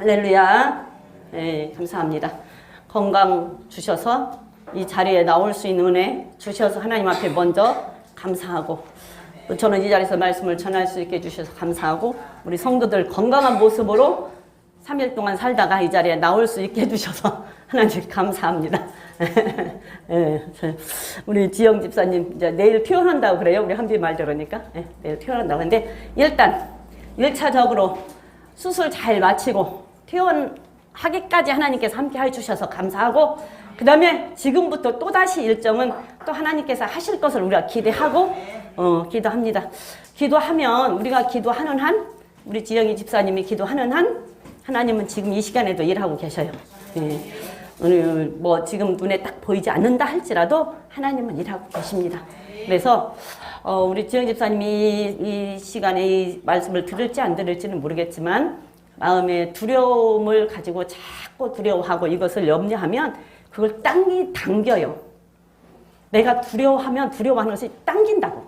할렐루야. 네, 감사합니다. 건강 주셔서 이 자리에 나올 수 있는 은혜 주셔서 하나님 앞에 먼저 감사하고, 또 저는 이 자리에서 말씀을 전할 수 있게 해주셔서 감사하고, 우리 성도들 건강한 모습으로 3일 동안 살다가 이 자리에 나올 수 있게 해주셔서 하나님 감사합니다. 네, 우리 지영 집사님 이제 내일 퇴원한다고 그래요. 우리 한비 말 들으니까. 네, 내일 퇴원한다고 하는데, 일단 1차적으로 수술 잘 마치고 퇴원하기까지 하나님께서 함께 해주셔서 감사하고, 그 다음에 지금부터 또다시 일정은 또 하나님께서 하실 것을 우리가 기대하고 기도합니다. 기도하면, 우리가 기도하는 한, 우리 지영이 집사님이 기도하는 한 하나님은 지금 이 시간에도 일하고 계셔요. 네. 오늘 뭐 지금 눈에 딱 보이지 않는다 할지라도 하나님은 일하고 계십니다. 그래서 우리 지영 집사님이 이 시간에 이 말씀을 들을지 안 들을지는 모르겠지만, 마음에 두려움을 가지고 자꾸 두려워하고 이것을 염려하면 그걸 당겨요. 내가 두려워하면 두려워하는 것이 당긴다고.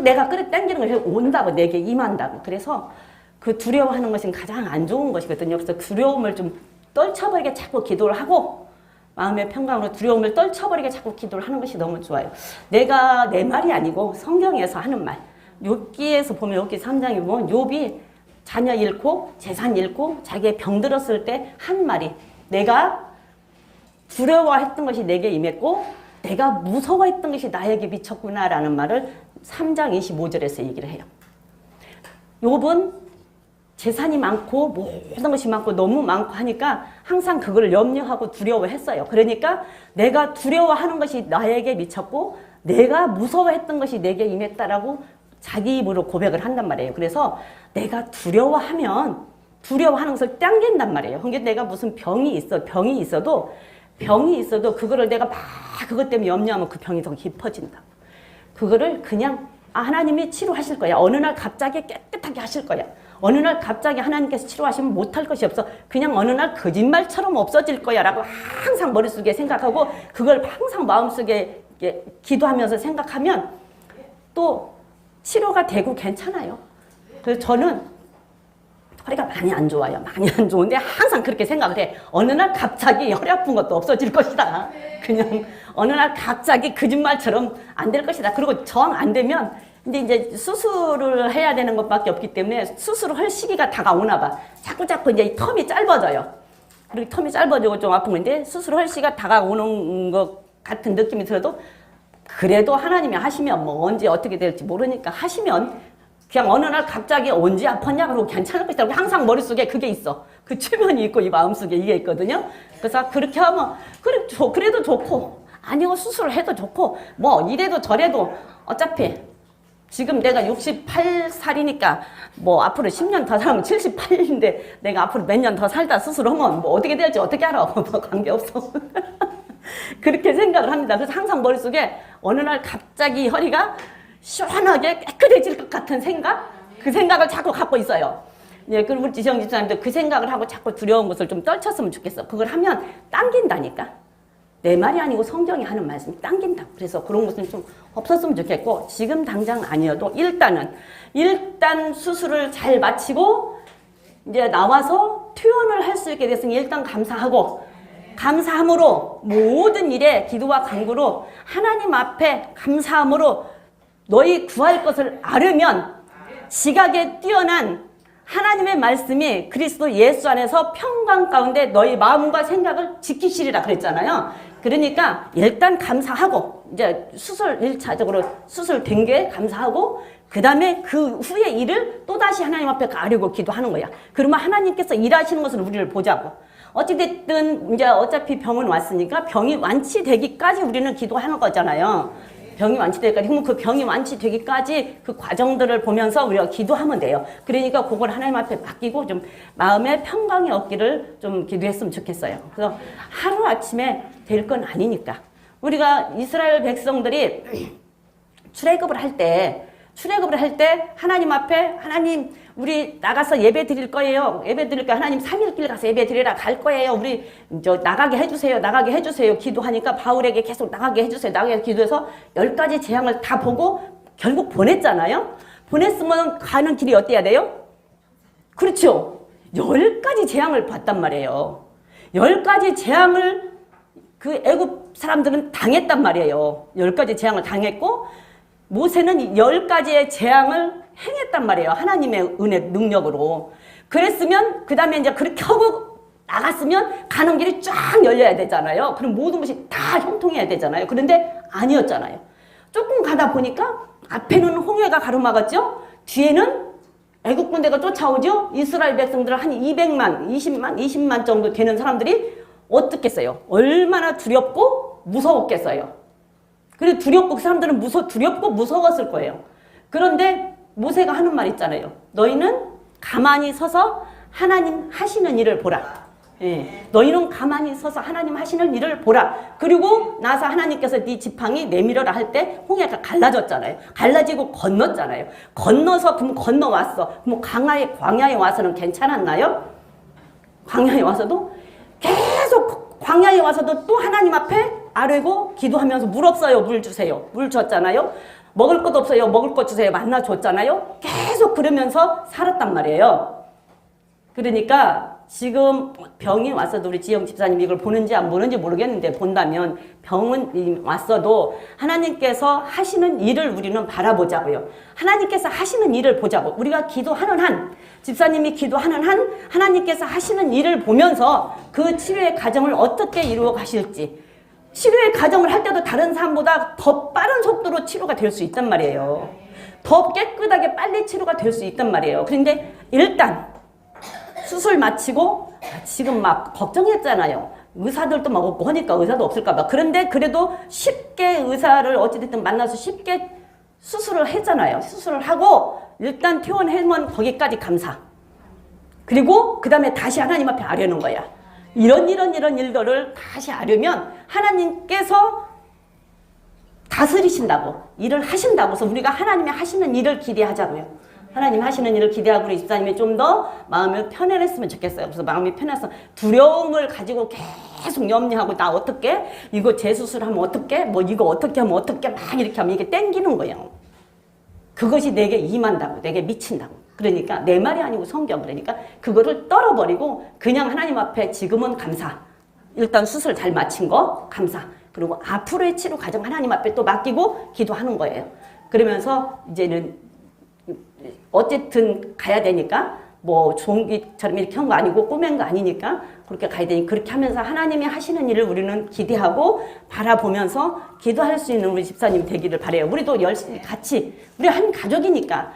내가 당기는 것이 온다고, 내게 임한다고. 그래서 그 두려워하는 것은 가장 안 좋은 것이거든요. 그래서 두려움을 좀 떨쳐버리게 자꾸 기도를 하고, 마음의 평강으로 두려움을 떨쳐버리게 자꾸 기도를 하는 것이 너무 좋아요. 내가 내 말이 아니고 성경에서 하는 말. 욥기에서 보면, 욥기 3장에 보면 욥이 자녀 잃고 재산 잃고 자기의 병 들었을 때 한 말이, 내가 두려워했던 것이 내게 임했고 내가 무서워했던 것이 나에게 미쳤구나라는 말을 3장 25절에서 얘기를 해요. 욥은 재산이 많고 모든 것이 많고 너무 많고 하니까 항상 그걸 염려하고 두려워했어요. 그러니까 내가 두려워하는 것이 나에게 미쳤고 내가 무서워했던 것이 내게 임했다라고 자기 입으로 고백을 한단 말이에요. 그래서 내가 두려워하면 두려워하는 것을 당긴단 말이에요. 그러니까 내가 무슨 병이 있어도 그거를 내가 막 그것 때문에 염려하면 그 병이 더 깊어진다. 그거를 그냥 하나님이 치료하실 거야. 어느 날 갑자기 깨끗하게 하실 거야. 어느 날 갑자기 하나님께서 치료하시면 못할 것이 없어. 그냥 어느 날 거짓말처럼 없어질 거야 라고 항상 머릿속에 생각하고, 그걸 항상 마음속에 기도하면서 생각하면 또 치료가 되고 괜찮아요. 그래서 저는 허리가 많이 안 좋아요. 많이 안 좋은데 항상 그렇게 생각을 해. 어느 날 갑자기 허리 아픈 것도 없어질 것이다. 그냥 어느 날 갑자기 거짓말처럼 안 될 것이다. 그리고 정 안 되면 이제 수술을 해야 되는 것밖에 없기 때문에 수술을 할 시기가 다가오나 봐. 자꾸 이제 이 텀이 짧아져요. 그리고 텀이 짧아지고 좀 아픈 건데, 수술을 할 시기가 다가오는 것 같은 느낌이 들어도, 그래도 하나님이 하시면 뭐 언제 어떻게 될지 모르니까 하시면 그냥 어느 날 갑자기 언제 아팠냐 그러고 괜찮을 것이라고 항상 머릿속에 그게 있어. 그 최면이 있고 이 마음속에 이게 있거든요. 그래서 그렇게 하면 그래도 좋고, 아니고 수술을 해도 좋고, 뭐 이래도 저래도 어차피 지금 내가 68살이니까 뭐 앞으로 10년 더 살면 78인데 내가 앞으로 몇 년 더 살다 수술하면 뭐 어떻게 될지 어떻게 알아. 뭐 관계없어. 그렇게 생각을 합니다. 그래서 항상 머릿속에 어느 날 갑자기 허리가 시원하게 깨끗해질 것 같은 생각? 그 생각을 자꾸 갖고 있어요. 예, 그리고 우리 지성 집사님도 그 생각을 하고 자꾸 두려운 것을 좀 떨쳤으면 좋겠어. 그걸 하면 당긴다니까. 내 말이 아니고 성경이 하는 말씀이 당긴다고. 그래서 그런 것은 좀 없었으면 좋겠고, 지금 당장 아니어도 일단 수술을 잘 마치고 이제 나와서 퇴원을 할 수 있게 됐으니 일단 감사함으로 모든 일에 기도와 간구로 하나님 앞에 감사함으로 너희 구할 것을 알으면 지각에 뛰어난 하나님의 말씀이 그리스도 예수 안에서 평강 가운데 너희 마음과 생각을 지키시리라 그랬잖아요. 그러니까 일단 감사하고, 이제 1차적으로 수술된 게 감사하고, 그 다음에 그 후의 일을 또다시 하나님 앞에 가려고 기도하는 거야. 그러면 하나님께서 일하시는 것을 우리를 보자고. 어찌됐든 이제 어차피 병은 왔으니까 병이 완치되기까지 우리는 기도하는 거잖아요. 병이 완치되기까지. 그러면 그 병이 완치되기까지 그 과정들을 보면서 우리가 기도하면 돼요. 그러니까 그걸 하나님 앞에 맡기고 좀 마음의 평강이 얻기를 좀 기도했으면 좋겠어요. 그래서 하루아침에 될 건 아니니까. 우리가 이스라엘 백성들이 출애굽을 할 때 하나님 앞에, 하나님 우리 나가서 예배 드릴 거예요. 예배 드릴 거예요. 하나님 3일길 가서 예배 드리러 갈 거예요. 우리 나가게 해주세요. 기도하니까 바울에게 계속 나가게 해주세요. 나가게 기도해서 10가지 재앙을 다 보고 결국 보냈잖아요. 보냈으면 가는 길이 어때야 돼요? 그렇죠. 10가지 재앙을 받단 말이에요. 10가지 재앙을 그 애굽 사람들은 당했단 말이에요. 10가지 재앙을 당했고 모세는 10가지의 재앙을 행했단 말이에요. 하나님의 은혜 능력으로. 그랬으면 그 다음에 이제 그렇게 하고 나갔으면 가는 길이 쫙 열려야 되잖아요. 그럼 모든 것이 다 형통해야 되잖아요. 그런데 아니었잖아요. 조금 가다 보니까 앞에는 홍해가 가로막았죠. 뒤에는 애국 군대가 쫓아오죠. 이스라엘 백성들 한 200만, 20만 정도 되는 사람들이 어떻겠어요? 얼마나 두렵고 무서웠겠어요. 그리고 두렵고 그 사람들은 두렵고 무서웠을 거예요. 그런데 모세가 하는 말 있잖아요. 너희는 가만히 서서 하나님 하시는 일을 보라. 예. 너희는 가만히 서서 하나님 하시는 일을 보라. 그리고 나서 하나님께서 네 지팡이 내밀어라 할 때 홍해가 갈라졌잖아요. 갈라지고 건넜잖아요. 건너서 그럼 건너왔어. 그럼 광야에 와서는 괜찮았나요? 광야에 와서도 계속 광야에 와서도 또 하나님 앞에 아뢰고 기도하면서 물 없어요. 물 주세요. 물 줬잖아요. 먹을 것 없어요. 먹을 것 주세요. 만나 줬잖아요. 계속 그러면서 살았단 말이에요. 그러니까 지금 병이 왔어도 우리 지영 집사님 이걸 보는지 안 보는지 모르겠는데 본다면 병은 왔어도 하나님께서 하시는 일을 우리는 바라보자고요. 하나님께서 하시는 일을 보자고. 우리가 기도하는 한, 집사님이 기도하는 한 하나님께서 하시는 일을 보면서 그 치료의 과정을 어떻게 이루어 가실지, 치료의 과정을 할 때도 다른 사람보다 더 빠른 속도로 치료가 될 수 있단 말이에요. 더 깨끗하게 빨리 치료가 될 수 있단 말이에요. 그런데 일단 수술 마치고 지금 막 걱정했잖아요. 의사들도 막 없고 하니까 의사도 없을까 봐. 그런데 그래도 쉽게 의사를 어찌됐든 만나서 쉽게 수술을 했잖아요. 수술을 하고 일단 퇴원하면 거기까지 감사. 그리고 그 다음에 다시 하나님 앞에 아뢰는 거야. 이런 일들을 다시 아뢰면 하나님께서 다스리신다고, 일을 하신다고 해서 우리가 하나님이 하시는 일을 기대하자고요. 하나님 하시는 일을 기대하고 우리 집사님이 좀 더 마음을 편안했으면 좋겠어요. 그래서 마음이 편해서 두려움을 가지고 계속 염려하고 나 어떻게? 이거 재수술하면 어떻게? 뭐 이거 어떻게 하면 어떻게? 막 이렇게 하면 이게 땡기는 거예요. 그것이 내게 임한다고, 내게 미친다고. 그러니까 내 말이 아니고 성경. 그러니까 그거를 떨어버리고 그냥 하나님 앞에 지금은 감사. 일단 수술 잘 마친 거 감사. 그리고 앞으로의 치료 과정 하나님 앞에 또 맡기고 기도하는 거예요. 그러면서 이제는 어쨌든 가야 되니까 뭐 종기처럼 이렇게 한 거 아니고 꾸맨 거 아니니까 그렇게 가야 되니 그렇게 하면서 하나님이 하시는 일을 우리는 기대하고 바라보면서 기도할 수 있는 우리 집사님 되기를 바라요. 우리도 열심히 같이 우리 한 가족이니까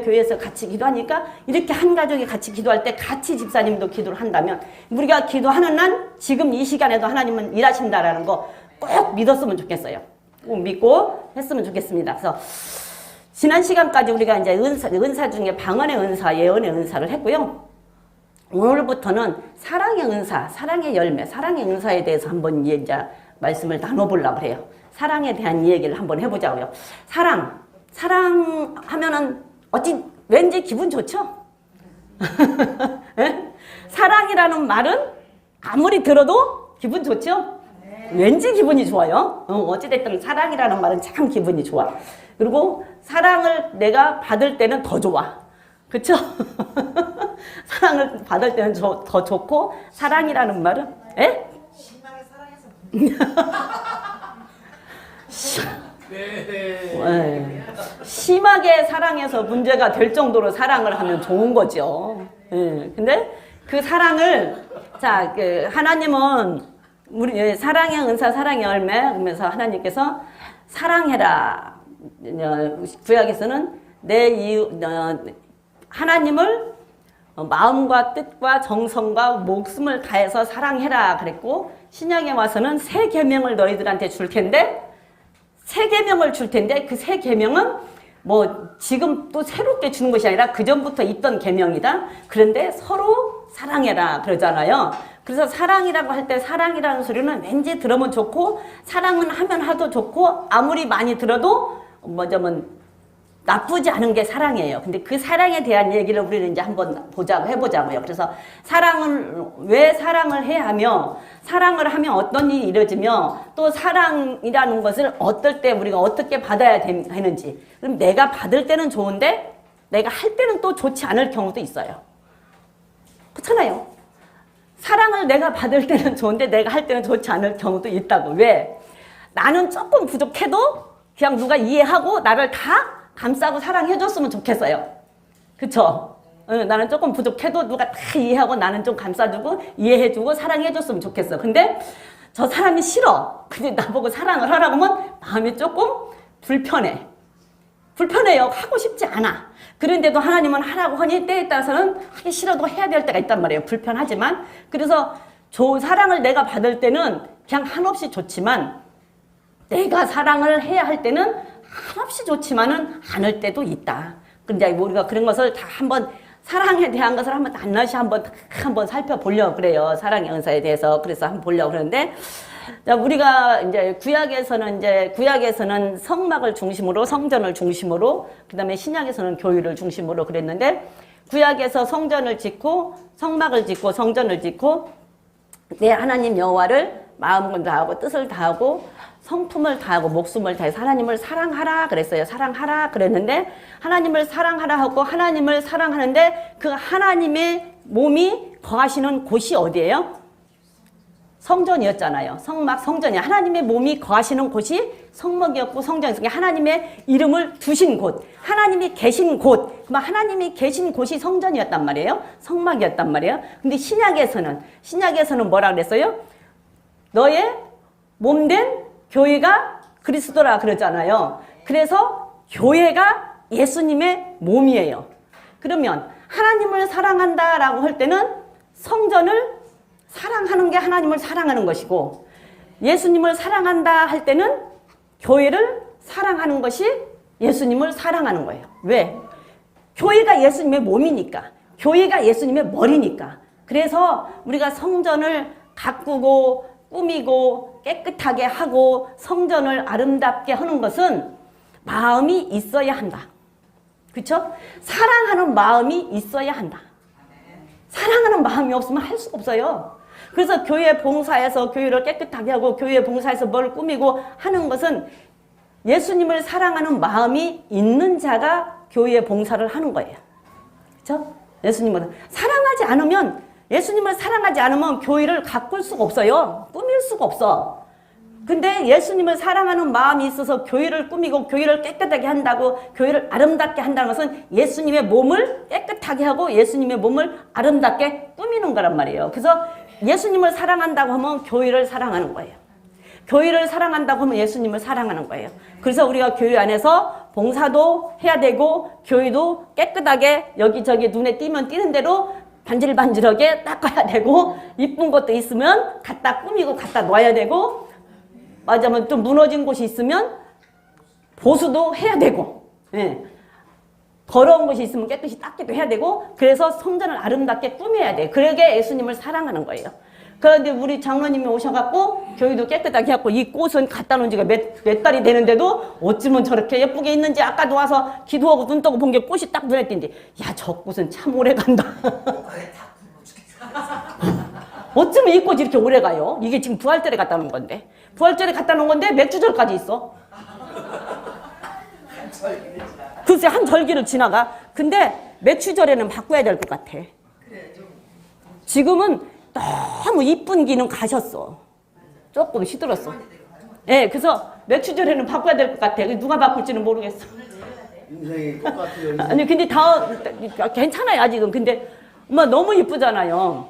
교회에서 같이 기도하니까 이렇게 한 가족이 같이 기도할 때 같이 집사님도 기도를 한다면 우리가 기도하는 한 지금 이 시간에도 하나님은 일하신다라는 거 꼭 믿었으면 좋겠어요. 꼭 믿고 했으면 좋겠습니다. 그래서 지난 시간까지 우리가 이제 은사 중에 방언의 은사, 예언의 은사를 했고요. 오늘부터는 사랑의 은사, 사랑의 열매, 사랑의 은사에 대해서 한번 이제 말씀을 나눠보려고 해요. 사랑에 대한 이야기를 한번 해보자고요. 사랑하면은 왠지 기분 좋죠? 네? 사랑이라는 말은 아무리 들어도 기분 좋죠? 왠지 기분이 좋아요. 어찌됐든 사랑이라는 말은 참 기분이 좋아. 그리고 사랑을 내가 받을 때는 더 좋아. 그쵸? 사랑을 받을 때는 더 좋고, 사랑이라는 말은, 에? 심하게 사랑해서. 네. 심하게 사랑해서 문제가 될 정도로 사랑을 하면 좋은 거죠. 네. 근데 그 사랑을, 하나님은 우리 사랑의 은사, 사랑의 열매, 그러면서 하나님께서 사랑해라. 구약에서는 하나님을 마음과 뜻과 정성과 목숨을 다해서 사랑해라 그랬고, 신약에 와서는 새 계명을 너희들한테 줄 텐데 그 새 계명은 뭐 지금 또 새롭게 주는 것이 아니라 그 전부터 있던 계명이다. 그런데 서로 사랑해라 그러잖아요. 그래서 사랑이라고 할 때 사랑이라는 소리는 왠지 들으면 좋고, 사랑은 하면 하도 좋고, 아무리 많이 들어도 나쁘지 않은 게 사랑이에요. 근데 그 사랑에 대한 얘기를 우리는 이제 한번 해보자고요. 그래서 왜 사랑을 해야 하며, 사랑을 하면 어떤 일이 이루어지며, 또 사랑이라는 것을 어떨 때 우리가 어떻게 받아야 되는지. 그럼 내가 받을 때는 좋은데, 내가 할 때는 또 좋지 않을 경우도 있어요. 그렇잖아요. 사랑을 내가 받을 때는 좋은데 내가 할 때는 좋지 않을 경우도 있다고. 왜? 나는 조금 부족해도 그냥 누가 이해하고 나를 다 감싸고 사랑해줬으면 좋겠어요. 그쵸? 나는 조금 부족해도 누가 다 이해하고 나는 좀 감싸주고 이해해주고 사랑해줬으면 좋겠어. 근데 저 사람이 싫어. 근데 나보고 사랑을 하라고 하면 마음이 조금 불편해요. 하고 싶지 않아. 그런데도 하나님은 하라고 하니 때에 따라서는 하기 싫어도 해야 될 때가 있단 말이에요. 불편하지만. 그래서 사랑을 내가 받을 때는 그냥 한없이 좋지만 내가 사랑을 해야 할 때는 한없이 좋지만은 않을 때도 있다. 근데 우리가 그런 것을 다 한번 사랑에 대한 것을 한번 낱낱이 한번 살펴보려고 그래요. 사랑의 은사에 대해서. 그래서 한번 보려고 그러는데 우리가 이제 구약에서는 성막을 중심으로 성전을 중심으로 그다음에 신약에서는 교회를 중심으로 그랬는데 구약에서 성전을 짓고 성막을 짓고 성전을 짓고 내 하나님 여호와를 마음을 다하고 뜻을 다하고 성품을 다하고 목숨을 다해서 하나님을 사랑하라 그랬어요. 사랑하라 그랬는데 하나님을 사랑하라 하고 하나님을 사랑하는데 그 하나님의 몸이 거하시는 곳이 어디예요? 성전이었잖아요. 성막 성전이 하나님의 몸이 거하시는 곳이 성막이었고 성전이었으니까 하나님의 이름을 두신 곳, 하나님이 계신 곳, 하나님이 계신 곳이 성전이었단 말이에요. 성막이었단 말이에요. 근데 신약에서는 뭐라 그랬어요? 너의 몸된 교회가 그리스도라 그러잖아요. 그래서 교회가 예수님의 몸이에요. 그러면 하나님을 사랑한다라고 할 때는 성전을 사랑하는 게 하나님을 사랑하는 것이고 예수님을 사랑한다 할 때는 교회를 사랑하는 것이 예수님을 사랑하는 거예요. 왜? 교회가 예수님의 몸이니까. 교회가 예수님의 머리니까. 그래서 우리가 성전을 가꾸고 꾸미고 깨끗하게 하고 성전을 아름답게 하는 것은 마음이 있어야 한다. 그렇죠? 사랑하는 마음이 있어야 한다. 사랑하는 마음이 없으면 할 수가 없어요. 그래서 교회 봉사에서 교회를 깨끗하게 하고 교회 봉사에서 뭘 꾸미고 하는 것은 예수님을 사랑하는 마음이 있는 자가 교회 봉사를 하는 거예요. 그렇죠? 예수님을 예수님을 사랑하지 않으면 교회를 가꿀 수가 없어요. 꾸밀 수가 없어. 근데 예수님을 사랑하는 마음이 있어서 교회를 꾸미고 교회를 깨끗하게 한다고 교회를 아름답게 한다는 것은 예수님의 몸을 깨끗하게 하고 예수님의 몸을 아름답게 꾸미는 거란 말이에요. 그래서 예수님을 사랑한다고 하면 교회를 사랑하는 거예요. 교회를 사랑한다고 하면 예수님을 사랑하는 거예요. 그래서 우리가 교회 안에서 봉사도 해야 되고 교회도 깨끗하게 여기저기 눈에 띄면 띄는 대로 반질반질하게 닦아야 되고 이쁜 것도 있으면 갖다 꾸미고 갖다 놔야 되고 맞으면 좀 무너진 곳이 있으면 보수도 해야 되고 더러운 것이 있으면 깨끗이 닦기도 해야 되고 그래서 성전을 아름답게 꾸며야 돼. 그러게 예수님을 사랑하는 거예요. 그런데 우리 장로님이 오셔갖고 교회도 깨끗하게 해갖고 이 꽃은 갖다 놓은 지가 몇 달이 되는데도 어쩌면 저렇게 예쁘게 있는지 아까도 와서 기도하고 눈 뜨고 본 게 꽃이 딱 눈에 띈지 야, 저 꽃은 참 오래 간다. 어쩌면 이 꽃이 이렇게 오래 가요? 이게 지금 부활절에 갖다 놓은 건데 부활절에 갖다 놓은 건데 몇 주절까지 있어. 글쎄 한 절기를 지나가. 근데 몇 주절에는 바꿔야 될 것 같아. 지금은 너무 이쁜 기는 가셨어. 조금 시들었어. 예, 그래서 몇 주절에는 바꿔야 될 것 같아. 누가 바꿀지는 모르겠어. 인생이 똑같아요. 아니 근데 괜찮아요 아직은. 근데 너무 이쁘잖아요.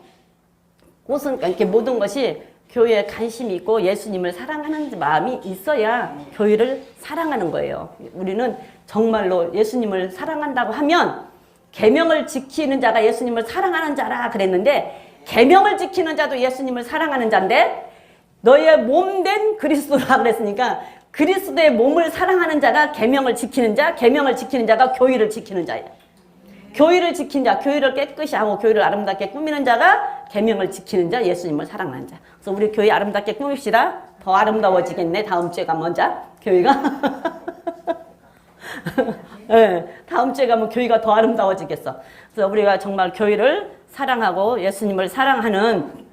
꽃은 이렇게 모든 것이 교회에 관심이 있고 예수님을 사랑하는 마음이 있어야 교회를 사랑하는 거예요. 우리는 정말로 예수님을 사랑한다고 하면 계명을 지키는 자가 예수님을 사랑하는 자라 그랬는데 계명을 지키는 자도 예수님을 사랑하는 자인데 너의 몸된 그리스도라 그랬으니까 그리스도의 몸을 사랑하는 자가 계명을 지키는 자, 계명을 지키는 자가 교회를 지키는 자예요. 교회를 지킨 자, 교회를 깨끗이 하고 교회를 아름답게 꾸미는 자가 계명을 지키는 자, 예수님을 사랑하는 자. 그래서 우리 교회 아름답게 꾸밉시다. 더 아름다워지겠네. 다음 주에 가면 교회가. 네, 다음 주에 가면 교회가 더 아름다워지겠어. 그래서 우리가 정말 교회를 사랑하고 예수님을 사랑하는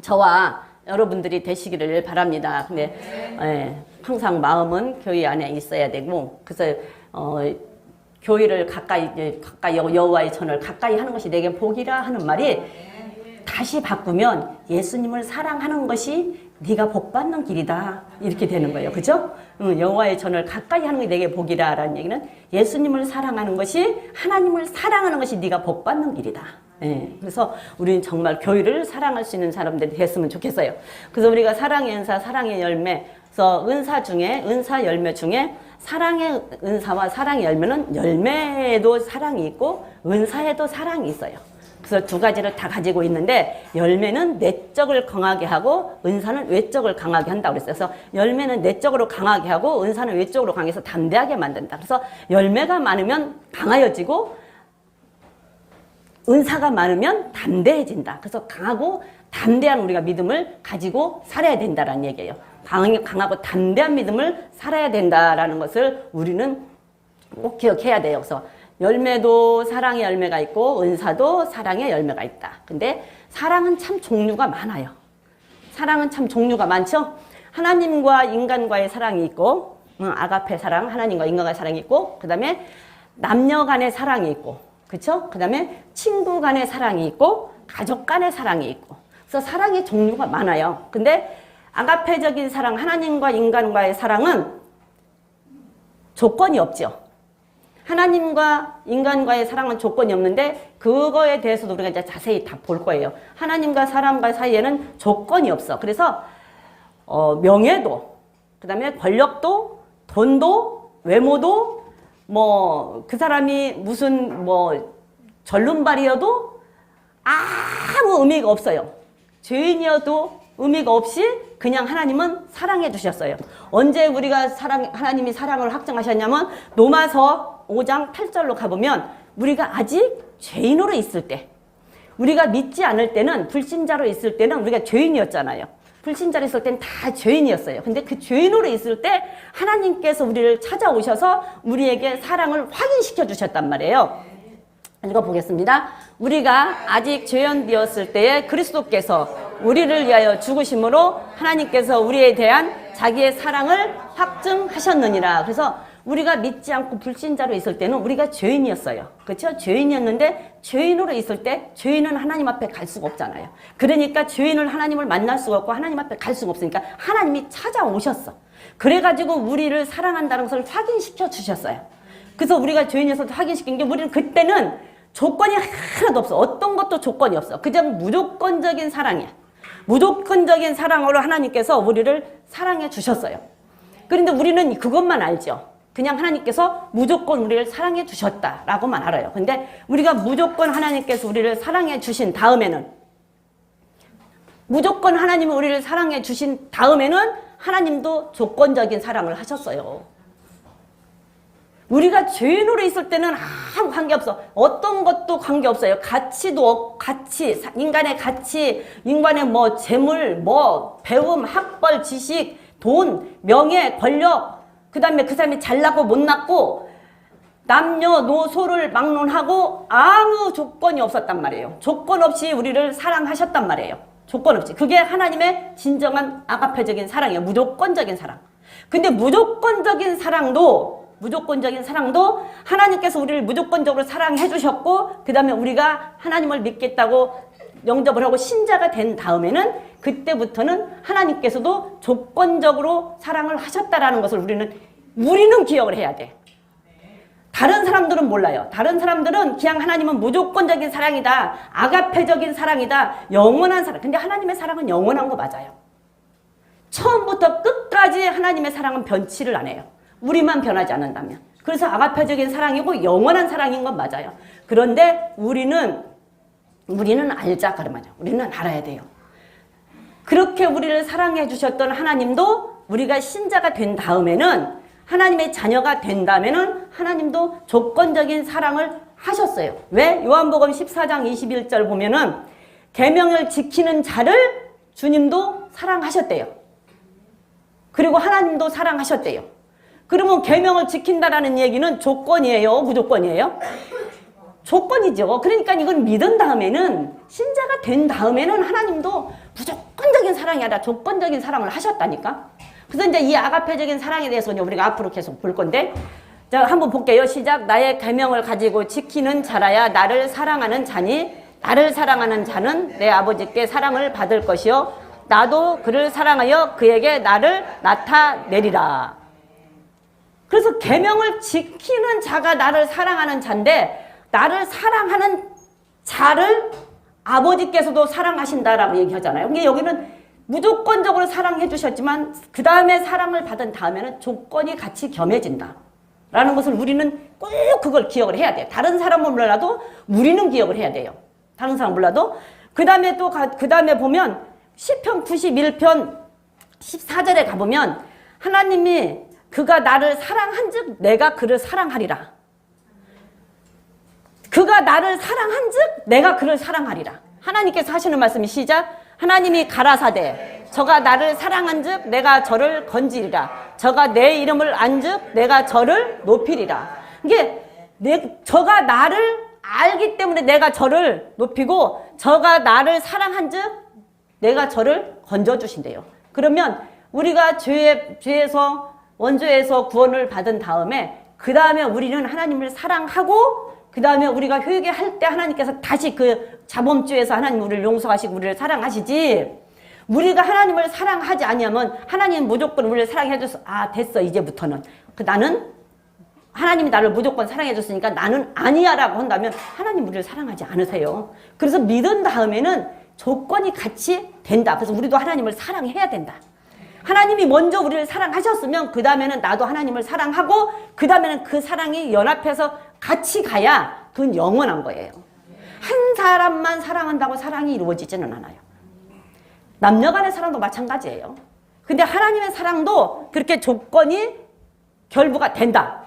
저와 여러분들이 되시기를 바랍니다. 근데 항상 마음은 교회 안에 있어야 되고 그래서 교회를 가까이 여호와의 전을 가까이 하는 것이 내게 복이라 하는 말이 다시 바꾸면 예수님을 사랑하는 것이 네가 복 받는 길이다 이렇게 되는 거예요. 그죠? 여호와의 전을 가까이 하는 게 내게 복이라라는 얘기는 예수님을 사랑하는 것이 하나님을 사랑하는 것이 네가 복 받는 길이다. 예, 그래서 우리는 정말 교회를 사랑할 수 있는 사람들이 됐으면 좋겠어요. 그래서 우리가 사랑의 은사, 사랑의 열매, 그래서 은사 열매 중에 사랑의 은사와 사랑의 열매는 열매에도 사랑이 있고 은사에도 사랑이 있어요. 그래서 두 가지를 다 가지고 있는데 열매는 내적을 강하게 하고 은사는 외적을 강하게 한다고 그랬어요. 그래서 열매는 내적으로 강하게 하고 은사는 외적으로 강해서 담대하게 만든다. 그래서 열매가 많으면 강하여지고 은사가 많으면 담대해진다. 그래서 강하고 담대한 우리가 믿음을 가지고 살아야 된다는 얘기예요. 강하고 담대한 믿음을 살아야 된다라는 것을 우리는 꼭 기억해야 돼요. 그래서 열매도 사랑의 열매가 있고 은사도 사랑의 열매가 있다. 근데 사랑은 참 종류가 많아요. 사랑은 참 종류가 많죠. 하나님과 인간과의 사랑이 있고 아가페 사랑, 하나님과 인간과의 사랑이 있고 그 다음에 남녀 간의 사랑이 있고 그렇죠? 그 다음에 친구 간의 사랑이 있고 가족 간의 사랑이 있고 그래서 사랑의 종류가 많아요. 근데 아가페적인 사랑, 하나님과 인간과의 사랑은 조건이 없죠. 하나님과 인간과의 사랑은 조건이 없는데 그거에 대해서도 우리가 이제 자세히 다 볼 거예요. 하나님과 사람과 사이에는 조건이 없어. 그래서 명예도, 그 다음에 권력도, 돈도, 외모도, 뭐 그 사람이 무슨 뭐 절름발이어도 아무 의미가 없어요. 죄인이어도 의미가 없이 그냥 하나님은 사랑해 주셨어요. 언제 우리가 하나님이 사랑을 확정하셨냐면 로마서 5장 8절로 가보면 우리가 아직 죄인으로 있을 때 우리가 믿지 않을 때는 불신자로 있을 때는 우리가 죄인이었잖아요. 불신자로 있을 때는 다 죄인이었어요. 근데 그 죄인으로 있을 때 하나님께서 우리를 찾아오셔서 우리에게 사랑을 확인시켜 주셨단 말이에요. 읽어보겠습니다. 우리가 아직 죄인되었을 때에 그리스도께서 우리를 위하여 죽으심으로 하나님께서 우리에 대한 자기의 사랑을 확증하셨느니라. 그래서 우리가 믿지 않고 불신자로 있을 때는 우리가 죄인이었어요. 그렇죠? 죄인이었는데 죄인으로 있을 때 죄인은 하나님 앞에 갈 수가 없잖아요. 그러니까 죄인을 하나님을 만날 수가 없고 하나님 앞에 갈 수가 없으니까 하나님이 찾아오셨어. 그래가지고 우리를 사랑한다는 것을 확인시켜 주셨어요. 그래서 우리가 죄인이어서 확인시킨 게 우리는 그때는 조건이 하나도 없어. 어떤 것도 조건이 없어. 그냥 무조건적인 사랑이야. 무조건적인 사랑으로 하나님께서 우리를 사랑해 주셨어요. 그런데 우리는 그것만 알죠. 그냥 하나님께서 무조건 우리를 사랑해 주셨다라고만 알아요. 근데 우리가 무조건 하나님께서 우리를 사랑해 주신 다음에는 무조건 하나님이 우리를 사랑해 주신 다음에는 하나님도 조건적인 사랑을 하셨어요. 우리가 죄인으로 있을 때는 아무 관계없어. 어떤 것도 관계없어요. 가치도 가치, 인간의 가치, 인간의 뭐 재물, 뭐 배움, 학벌, 지식, 돈, 명예, 권력, 그 다음에 그 사람이 잘나고 못났고 남녀노소를 막론하고 아무 조건이 없었단 말이에요. 조건 없이 우리를 사랑하셨단 말이에요. 조건 없이. 그게 하나님의 진정한 아가페적인 사랑이에요. 무조건적인 사랑. 근데 무조건적인 사랑도 하나님께서 우리를 무조건적으로 사랑해 주셨고 그 다음에 우리가 하나님을 믿겠다고 영접을 하고 신자가 된 다음에는 그때부터는 하나님께서도 조건적으로 사랑을 하셨다라는 것을 우리는 기억을 해야 돼. 다른 사람들은 몰라요. 다른 사람들은 그냥 하나님은 무조건적인 사랑이다. 아가페적인 사랑이다. 영원한 사랑. 근데 하나님의 사랑은 영원한 거 맞아요. 처음부터 끝까지 하나님의 사랑은 변치를 안 해요. 우리만 변하지 않는다면. 그래서 아가페적인 사랑이고 영원한 사랑인 건 맞아요. 그런데 우리는 알자 그러면요. 우리는 알아야 돼요. 그렇게 우리를 사랑해 주셨던 하나님도 우리가 신자가 된 다음에는 하나님의 자녀가 된다면은 하나님도 조건적인 사랑을 하셨어요. 왜? 요한복음 14장 21절 보면은 계명을 지키는 자를 주님도 사랑하셨대요. 그리고 하나님도 사랑하셨대요. 그러면 계명을 지킨다라는 얘기는 조건이에요? 무조건이에요? 조건이죠. 그러니까 이건 믿은 다음에는 신자가 된 다음에는 하나님도 무조건적인 사랑이 아니라 조건적인 사랑을 하셨다니까. 그래서 이제 이 아가페적인 사랑에 대해서 우리가 앞으로 계속 볼 건데 자, 한번 볼게요. 시작. 나의 계명을 가지고 지키는 자라야 나를 사랑하는 자니 나를 사랑하는 자는 내 아버지께 사랑을 받을 것이요 나도 그를 사랑하여 그에게 나를 나타내리라. 그래서 계명을 지키는 자가 나를 사랑하는 자인데 나를 사랑하는 자를 아버지께서도 사랑하신다라고 얘기하잖아요. 근데 여기는 무조건적으로 사랑해 주셨지만 그 다음에 사랑을 받은 다음에는 조건이 같이 겸해진다 라는 것을 우리는 꼭 그걸 기억을 해야 돼요. 다른 사람은 몰라도 우리는 기억을 해야 돼요. 다른 사람 몰라도. 그 다음에 또 그 다음에 보면 시편 91편 14절에 가보면 하나님이 그가 나를 사랑한 즉 내가 그를 사랑하리라. 그가 나를 사랑한 즉 내가 그를 사랑하리라. 하나님께서 하시는 말씀이 시작. 하나님이 가라사대 저가 나를 사랑한 즉 내가 저를 건지리라. 저가 내 이름을 안 즉 내가 저를 높이리라. 이게 저가 나를 알기 때문에 내가 저를 높이고 저가 나를 사랑한 즉 내가 저를 건져주신대요. 그러면 우리가 죄에서 원죄에서 구원을 받은 다음에 그 다음에 우리는 하나님을 사랑하고 그 다음에 우리가 회개할 때 하나님께서 다시 그 자범죄에서 하나님 우리를 용서하시고 우리를 사랑하시지 우리가 하나님을 사랑하지 아니하면 하나님은 무조건 우리를 사랑해줘서 아 됐어 이제부터는 나는 하나님이 나를 무조건 사랑해줬으니까 나는 아니야 라고 한다면 하나님 우리를 사랑하지 않으세요. 그래서 믿은 다음에는 조건이 같이 된다. 그래서 우리도 하나님을 사랑해야 된다. 하나님이 먼저 우리를 사랑하셨으면 그 다음에는 나도 하나님을 사랑하고 그 다음에는 그 사랑이 연합해서 같이 가야 그건 영원한 거예요. 한 사람만 사랑한다고 사랑이 이루어지지는 않아요. 남녀 간의 사랑도 마찬가지예요. 근데 하나님의 사랑도 그렇게 조건이 결부가 된다.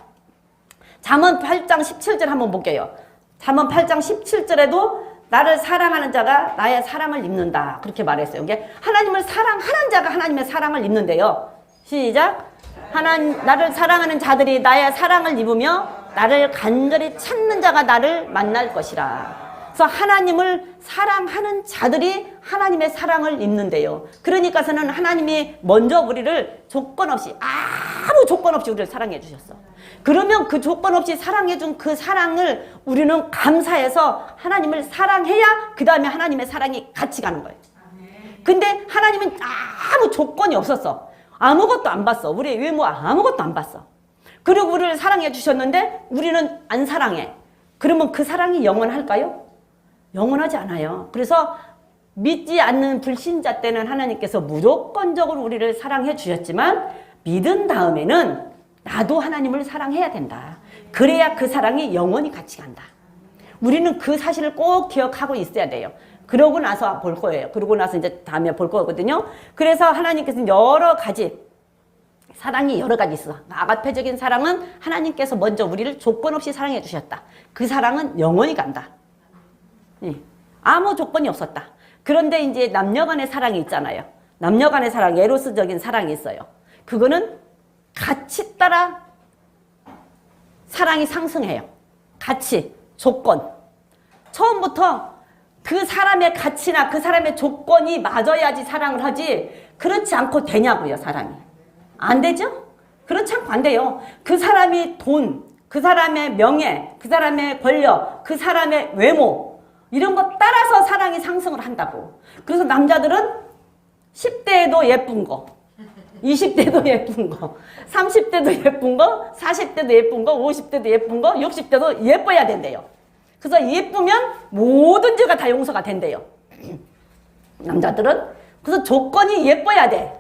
잠언 8장 17절 한번 볼게요. 잠언 8장 17절에도 나를 사랑하는 자가 나의 사랑을 입는다. 그렇게 말했어요. 이게 하나님을 사랑하는 자가 하나님의 사랑을 입는데요. 시작. 나를 사랑하는 자들이 나의 사랑을 입으며 나를 간절히 찾는 자가 나를 만날 것이라. 그래서 하나님을 사랑하는 자들이 하나님의 사랑을 입는데요. 그러니까서는 하나님이 먼저 우리를 조건 없이 아무 조건 없이 우리를 사랑해 주셨어. 그러면 그 조건 없이 사랑해 준 그 사랑을 우리는 감사해서 하나님을 사랑해야 그 다음에 하나님의 사랑이 같이 가는 거예요. 근데 하나님은 아무 조건이 없었어. 아무것도 안 봤어. 우리의 외모 아무것도 안 봤어. 그리고 우리를 사랑해 주셨는데 우리는 안 사랑해. 그러면 그 사랑이 영원할까요? 영원하지 않아요. 그래서 믿지 않는 불신자 때는 하나님께서 무조건적으로 우리를 사랑해 주셨지만 믿은 다음에는 나도 하나님을 사랑해야 된다. 그래야 그 사랑이 영원히 같이 간다. 우리는 그 사실을 꼭 기억하고 있어야 돼요. 그러고 나서 볼 거예요. 그러고 나서 이제 다음에 볼 거거든요. 그래서 하나님께서는 여러 가지 사랑이 여러 가지 있어. 아가페적인 사랑은 하나님께서 먼저 우리를 조건 없이 사랑해 주셨다. 그 사랑은 영원히 간다. 아무 조건이 없었다. 그런데 이제 남녀간의 사랑이 있잖아요. 남녀간의 사랑, 에로스적인 사랑이 있어요. 그거는 가치 따라 사랑이 상승해요. 가치, 조건. 처음부터 그 사람의 가치나 그 사람의 조건이 맞아야지 사랑을 하지 그렇지 않고 되냐고요, 사람이. 안 되죠? 그렇지 않고 안 돼요. 그 사람이 돈, 그 사람의 명예, 그 사람의 권력, 그 사람의 외모 이런 것 따라서 사랑이 상승을 한다고. 그래서 남자들은 10대에도 예쁜 거, 20대도 예쁜 거, 30대도 예쁜 거, 40대도 예쁜 거, 50대도 예쁜 거, 60대도 예뻐야 된대요. 그래서 예쁘면 모든 죄가 다 용서가 된대요. 남자들은. 그래서 조건이 예뻐야 돼.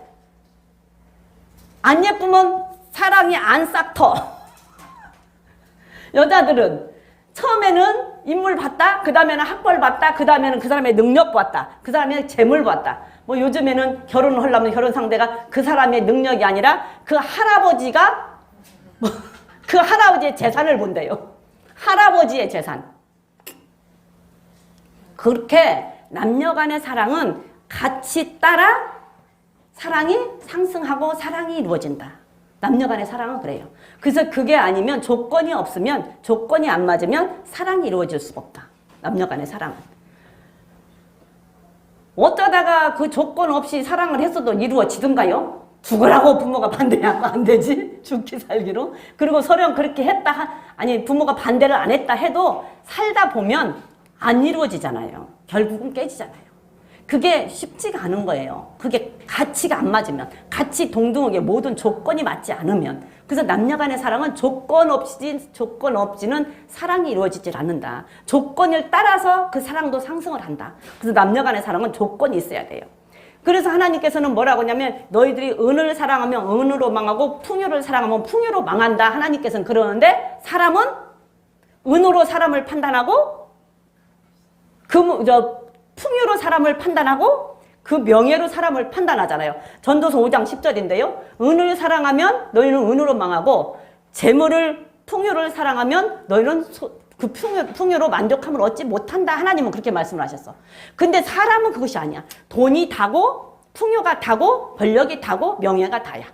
안 예쁘면 사랑이 안 싹터. 여자들은 처음에는 인물 봤다, 그 다음에는 학벌 봤다, 그 다음에는 그 사람의 능력 봤다, 그 사람의 재물 봤다. 뭐 요즘에는 결혼을 하려면 결혼 상대가 그 사람의 능력이 아니라 그 할아버지가 그 할아버지의 재산을 본대요. 할아버지의 재산. 그렇게 남녀 간의 사랑은 같이 따라 사랑이 상승하고 사랑이 이루어진다. 남녀 간의 사랑은 그래요. 그래서 그게 아니면 조건이 없으면 조건이 안 맞으면 사랑이 이루어질 수가 없다. 남녀 간의 사랑은. 어쩌다가 그 조건 없이 사랑을 했어도 이루어지던가요? 죽으라고 부모가 반대하면 안 되지. 죽기 살기로. 그리고 설령 그렇게 했다, 아니 부모가 반대를 안 했다 해도 살다 보면 안 이루어지잖아요. 결국은 깨지잖아요. 그게 쉽지가 않은 거예요. 그게 가치가 안 맞으면, 같이 동등하게 모든 조건이 맞지 않으면. 그래서 남녀 간의 사랑은 조건 없이는 사랑이 이루어지질 않는다. 조건을 따라서 그 사랑도 상승을 한다. 그래서 남녀 간의 사랑은 조건이 있어야 돼요. 그래서 하나님께서는 뭐라고 하냐면 너희들이 은을 사랑하면 은으로 망하고 풍요를 사랑하면 풍요로 망한다. 하나님께서는 그러는데 사람은 은으로 사람을 판단하고 풍요로 사람을 판단하고 그 명예로 사람을 판단하잖아요. 전도서 5장 10절인데요. 은을 사랑하면 너희는 은으로 망하고 재물을 풍요를 사랑하면 너희는 그 풍요로 만족함을 얻지 못한다. 하나님은 그렇게 말씀을 하셨어. 근데 사람은 그것이 아니야. 돈이 다고 풍요가 다고 권력이 다고 명예가 다야.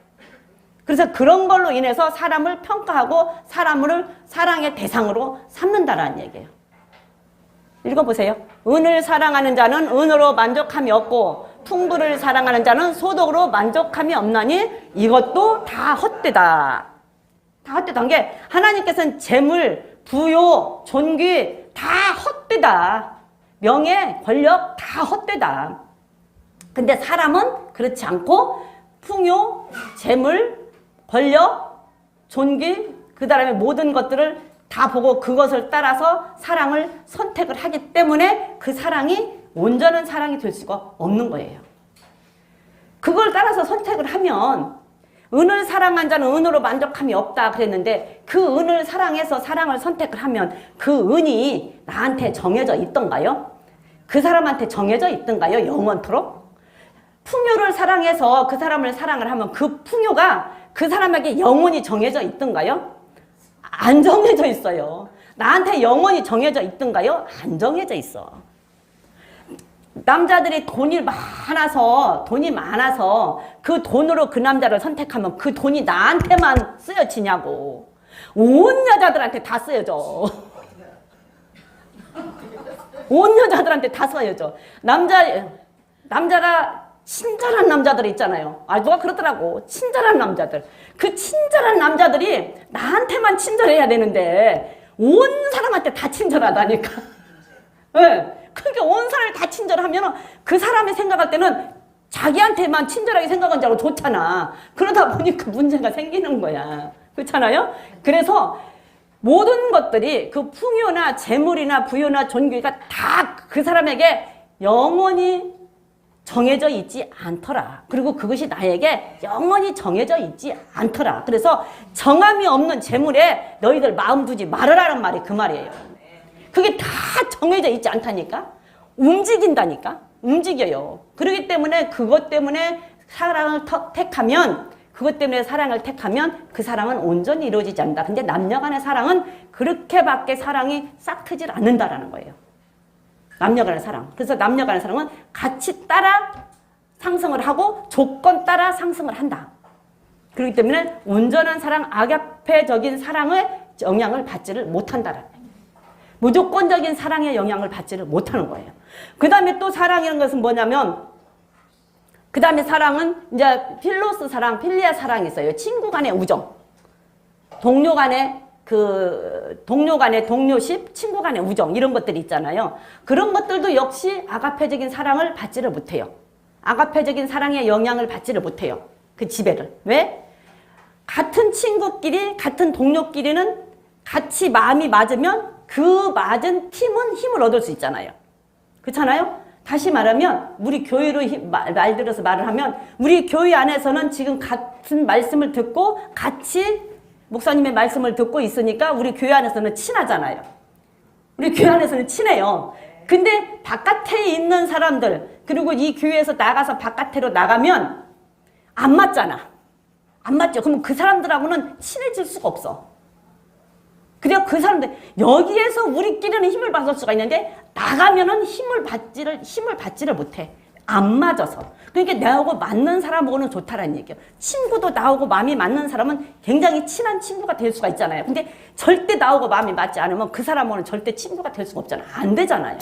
그래서 그런 걸로 인해서 사람을 평가하고 사람을 사랑의 대상으로 삼는다라는 얘기예요. 읽어보세요. 은을 사랑하는 자는 은으로 만족함이 없고 풍부를 사랑하는 자는 소득으로 만족함이 없나니 이것도 다 헛되다. 다 헛되다는 게 하나님께서는 재물, 부요, 존귀 다 헛되다. 명예, 권력 다 헛되다. 근데 사람은 그렇지 않고 풍요, 재물, 권력, 존귀 그 다음에 모든 것들을 다 보고 그것을 따라서 사랑을 선택을 하기 때문에 그 사랑이 온전한 사랑이 될 수가 없는 거예요. 그걸 따라서 선택을 하면 은을 사랑한 자는 은으로 만족함이 없다 그랬는데 그 은을 사랑해서 사랑을 선택을 하면 그 은이 나한테 정해져 있던가요? 그 사람한테 정해져 있던가요? 영원토록? 풍요를 사랑해서 그 사람을 사랑을 하면 그 풍요가 그 사람에게 영원히 정해져 있던가요? 안 정해져 있어요. 나한테 영원히 정해져 있던가요? 안 정해져 있어. 남자들이 돈이 많아서 그 돈으로 그 남자를 선택하면 그 돈이 나한테만 쓰여지냐고. 온 여자들한테 다 쓰여져. 온 여자들한테 다 쓰여져. 남자가 친절한 남자들 있잖아요. 누가 그러더라고. 친절한 남자들. 그 친절한 남자들이 나한테만 친절해야 되는데 온 사람한테 다 친절하다니까. 네. 그러니까 온 사람을 다 친절하면 그 사람이 생각할 때는 자기한테만 친절하게 생각한 줄 알고 좋잖아. 그러다 보니까 문제가 생기는 거야. 그렇잖아요? 그래서 모든 것들이 그 풍요나 재물이나 부요나 존귀가 다 그 사람에게 영원히 정해져 있지 않더라. 그리고 그것이 나에게 영원히 정해져 있지 않더라. 그래서 정함이 없는 재물에 너희들 마음 두지 말으라는 말이 그 말이에요. 그게 다 정해져 있지 않다니까? 움직인다니까? 움직여요. 그렇기 때문에 그것 때문에 사랑을 택하면 그 사랑은 온전히 이루어지지 않는다. 근데 남녀 간의 사랑은 그렇게밖에 사랑이 싹 트질 않는다라는 거예요. 남녀 간의 사랑. 그래서 남녀 간의 사랑은 가치 따라 상승을 하고 조건 따라 상승을 한다. 그렇기 때문에 온전한 사랑, 아가페적인 사랑의 영향을 받지를 못한다라는 거예요. 무조건적인 사랑의 영향을 받지를 못하는 거예요. 그 다음에 또 사랑이라는 것은 뭐냐면 그 다음에 사랑은 이제 필로스 사랑, 필리아 사랑이 있어요. 친구 간의 우정. 동료 간의 동료십, 친구 간의 우정 이런 것들이 있잖아요. 그런 것들도 역시 아가페적인 사랑을 받지를 못해요. 아가페적인 사랑의 영향을 받지를 못해요. 그 지배를. 왜? 같은 친구끼리, 같은 동료끼리는 같이 마음이 맞으면 그 맞은 팀은 힘을 얻을 수 있잖아요. 그렇잖아요? 다시 말하면 우리 교회로 말 들어서 말을 하면 우리 교회 안에서는 지금 같은 말씀을 듣고 같이 목사님의 말씀을 듣고 있으니까 우리 교회 안에서는 친하잖아요. 우리 교회 안에서는 친해요. 근데 바깥에 있는 사람들 그리고 이 교회에서 나가서 바깥으로 나가면 안 맞잖아. 안 맞죠. 그럼 그 사람들하고는 친해질 수가 없어. 그래서 그 사람들 여기에서 우리끼리는 힘을 받을 수가 있는데 나가면은 힘을 받지를 못해. 안 맞아서. 그러니까 나하고 맞는 사람하고는 좋다라는 얘기예요. 친구도 나하고 마음이 맞는 사람은 굉장히 친한 친구가 될 수가 있잖아요. 근데 절대 나하고 마음이 맞지 않으면 그 사람하고는 절대 친구가 될 수가 없잖아요. 안 되잖아요.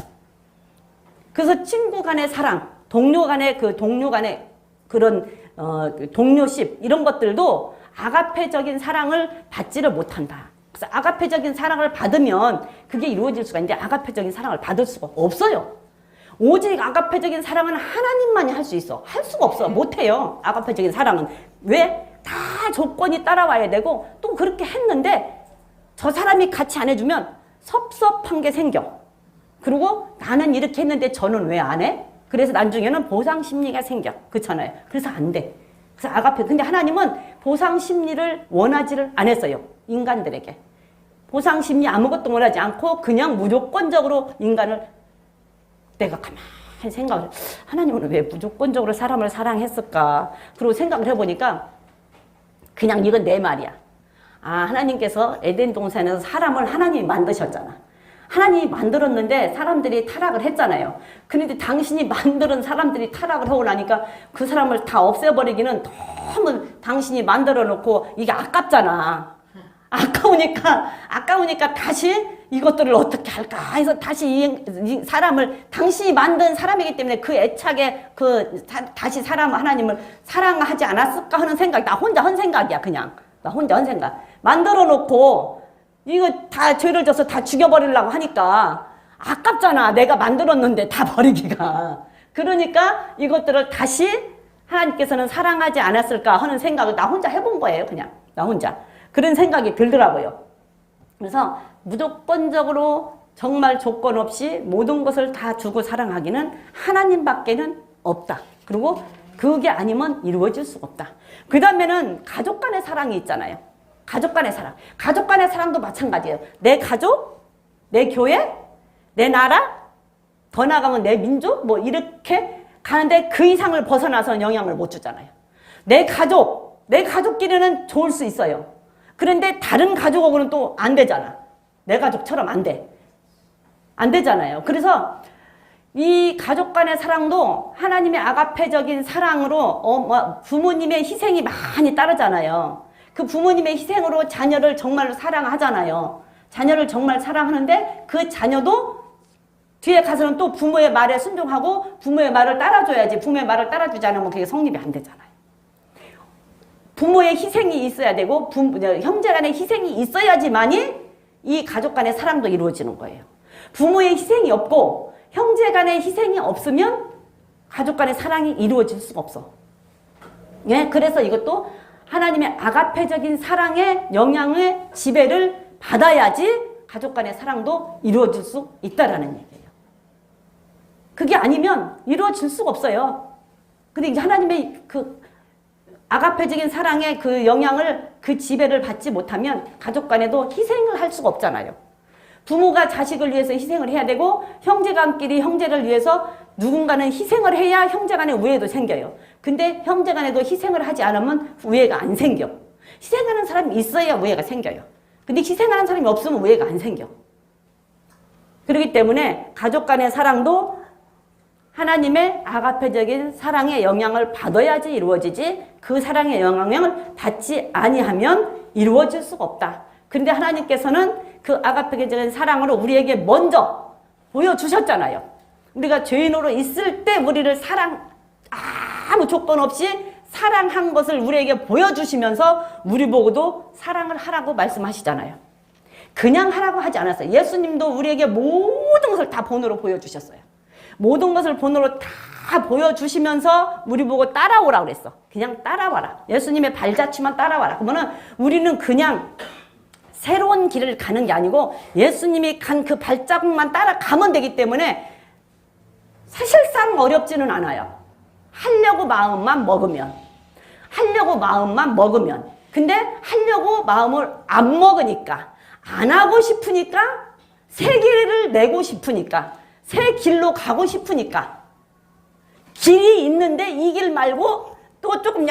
그래서 친구 간의 사랑, 동료 간의 그런 동료십 이런 것들도 아가페적인 사랑을 받지를 못한다. 그래서 아가페적인 사랑을 받으면 그게 이루어질 수가 있는데 아가페적인 사랑을 받을 수가 없어요. 오직 아가페적인 사랑은 하나님만이 할 수 있어. 할 수가 없어. 못해요. 아가페적인 사랑은. 왜? 다 조건이 따라와야 되고 또 그렇게 했는데 저 사람이 같이 안 해주면 섭섭한 게 생겨. 그리고 나는 이렇게 했는데 저는 왜 안 해? 그래서 나중에는 보상 심리가 생겨. 그렇잖아요. 그래서 안 돼. 그래서 아가페. 근데 하나님은 보상 심리를 원하지를 않았어요. 인간들에게. 보상 심리 아무것도 원하지 않고 그냥 무조건적으로 인간을 내가 가만히 생각을 하나님은 왜 무조건적으로 사람을 사랑했을까? 그리고 생각을 해보니까 그냥 이건 내 말이야. 아, 하나님께서 에덴 동산에서 사람을 하나님이 만드셨잖아. 하나님이 만들었는데 사람들이 타락을 했잖아요. 그런데 당신이 만드는 사람들이 타락을 하고 나니까 그 사람을 다 없애버리기는 너무 당신이 만들어 놓고 이게 아깝잖아. 아까우니까 다시 이것들을 어떻게 할까 해서 다시 이 사람을 당신이 만든 사람이기 때문에 그 애착에 다시 사람 하나님을 사랑하지 않았을까 하는 생각. 나 혼자 한 생각이야. 그냥 나 혼자 한 생각. 만들어 놓고 이거 다 죄를 져서 다 죽여버리려고 하니까 아깝잖아. 내가 만들었는데 다 버리기가. 그러니까 이것들을 다시 하나님께서는 사랑하지 않았을까 하는 생각을 나 혼자 해본 거예요. 그냥 나 혼자. 그런 생각이 들더라고요. 그래서 무조건적으로 정말 조건 없이 모든 것을 다 주고 사랑하기는 하나님밖에는 없다. 그리고 그게 아니면 이루어질 수가 없다. 그 다음에는 가족 간의 사랑이 있잖아요. 가족 간의 사랑. 가족 간의 사랑도 마찬가지예요. 내 가족, 내 교회, 내 나라, 더 나가면 내 민족, 뭐 이렇게 가는데 그 이상을 벗어나서는 영향을 못 주잖아요. 내 가족끼리는 좋을 수 있어요. 그런데 다른 가족하고는 또 안 되잖아. 내 가족처럼 안 돼. 안 되잖아요. 그래서 이 가족 간의 사랑도 하나님의 아가페적인 사랑으로 부모님의 희생이 많이 따르잖아요. 그 부모님의 희생으로 자녀를 정말 사랑하잖아요. 자녀를 정말 사랑하는데 그 자녀도 뒤에 가서는 또 부모의 말에 순종하고 부모의 말을 따라줘야지. 부모의 말을 따라주지 않으면 그게 성립이 안 되잖아요. 부모의 희생이 있어야 되고 형제 간의 희생이 있어야지만이 이 가족 간의 사랑도 이루어지는 거예요. 부모의 희생이 없고 형제 간의 희생이 없으면 가족 간의 사랑이 이루어질 수가 없어. 예, 그래서 이것도 하나님의 아가페적인 사랑의 영향의 지배를 받아야지 가족 간의 사랑도 이루어질 수 있다라는 얘기예요. 그게 아니면 이루어질 수가 없어요. 근데 이제 하나님의 그 아가페적인 사랑의 그 영향을, 그 지배를 받지 못하면 가족 간에도 희생을 할 수가 없잖아요. 부모가 자식을 위해서 희생을 해야 되고 형제간끼리 형제를 위해서 누군가는 희생을 해야 형제간의 우애도 생겨요. 근데 형제간에도 희생을 하지 않으면 우애가 안 생겨. 희생하는 사람이 있어야 우애가 생겨요. 근데 희생하는 사람이 없으면 우애가 안 생겨. 그렇기 때문에 가족 간의 사랑도 하나님의 아가페적인 사랑의 영향을 받아야지 이루어지지 그 사랑의 영향을 받지 아니하면 이루어질 수가 없다. 그런데 하나님께서는 그 아가페적인 사랑으로 우리에게 먼저 보여주셨잖아요. 우리가 죄인으로 있을 때 우리를 아무 조건 없이 사랑한 것을 우리에게 보여주시면서 우리 보고도 사랑을 하라고 말씀하시잖아요. 그냥 하라고 하지 않았어요. 예수님도 우리에게 모든 것을 다 본으로 보여주셨어요. 모든 것을 본으로 다 보여주시면서 우리 보고 따라오라 그랬어. 그냥 따라와라. 예수님의 발자취만 따라와라. 그러면은 우리는 그냥 새로운 길을 가는 게 아니고 예수님이 간 그 발자국만 따라가면 되기 때문에 사실상 어렵지는 않아요. 하려고 마음만 먹으면. 근데 하려고 마음을 안 먹으니까, 안 하고 싶으니까, 새 길을 내고 싶으니까, 새 길로 가고 싶으니까, 길이 있는데 이 길 말고 또 조금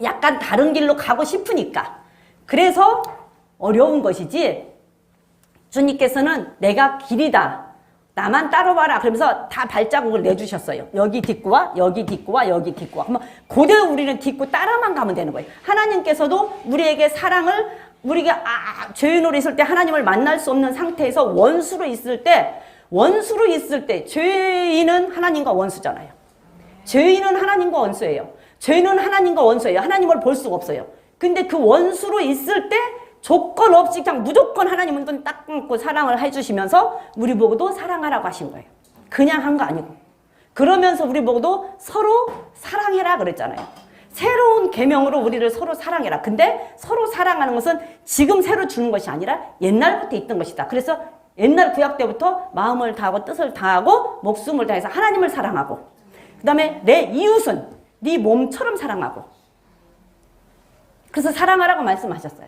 약간 다른 길로 가고 싶으니까. 그래서 어려운 것이지, 주님께서는 내가 길이다. 나만 따라와라. 그러면서 다 발자국을 내주셨어요. 여기 딛고와 여기 딛고와 여기 딛고와. 그러면 그대로 우리는 딛고 따라만 가면 되는 거예요. 하나님께서도 우리에게 사랑을, 우리가 죄인으로 있을 때 하나님을 만날 수 없는 상태에서 원수로 있을 때 죄인은 하나님과 원수잖아요. 죄인은 하나님과 원수예요. 죄인은 하나님과 원수예요. 하나님을 볼 수가 없어요. 근데 그 원수로 있을 때 조건 없이 그냥 무조건 하나님은 눈 딱 감고 사랑을 해주시면서 우리 보고도 사랑하라고 하신 거예요. 그냥 한 거 아니고. 그러면서 우리 보고도 서로 사랑해라 그랬잖아요. 새로운 계명으로 우리를 서로 사랑해라. 근데 서로 사랑하는 것은 지금 새로 주는 것이 아니라 옛날부터 있던 것이다. 그래서 옛날 구약 때부터 마음을 다하고 뜻을 다하고 목숨을 다해서 하나님을 사랑하고, 그 다음에 내 이웃은 네 몸처럼 사랑하고. 그래서 사랑하라고 말씀하셨어요.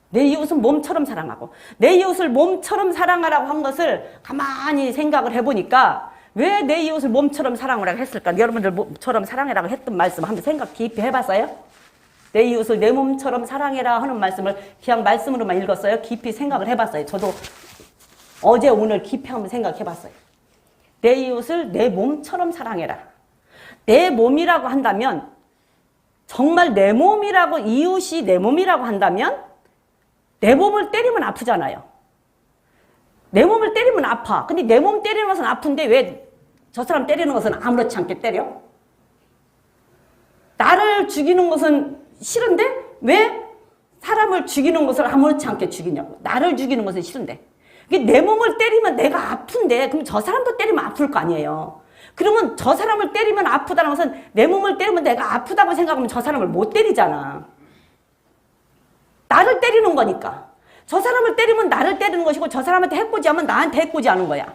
내 이웃은 몸처럼 사랑하고. 내 이웃을 몸처럼 사랑하라고 한 것을 가만히 생각을 해보니까 왜 내 이웃을 몸처럼 사랑하라고 했을까? 여러분들 몸처럼 사랑해라고 했던 말씀 한번 생각 깊이 해봤어요? 내 이웃을 내 몸처럼 사랑해라 하는 말씀을 그냥 말씀으로만 읽었어요? 깊이 생각을 해봤어요? 저도 어제 오늘 깊이 한번 생각해봤어요. 내 이웃을 내 몸처럼 사랑해라. 내 몸이라고 한다면, 정말 내 몸이라고, 이웃이 내 몸이라고 한다면 내 몸을 때리면 아프잖아요. 내 몸을 때리면 아파. 근데 내 몸 때리는 것은 아픈데 왜 저 사람 때리는 것은 아무렇지 않게 때려? 나를 죽이는 것은 싫은데 왜 사람을 죽이는 것을 아무렇지 않게 죽이냐고. 나를 죽이는 것은 싫은데. 내 몸을 때리면 내가 아픈데 그럼 저 사람도 때리면 아플 거 아니에요. 그러면 저 사람을 때리면 아프다는 것은 내 몸을 때리면 내가 아프다고 생각하면 저 사람을 못 때리잖아. 나를 때리는 거니까. 저 사람을 때리면 나를 때리는 것이고 저 사람한테 해코지하면 나한테 해코지하는 거야.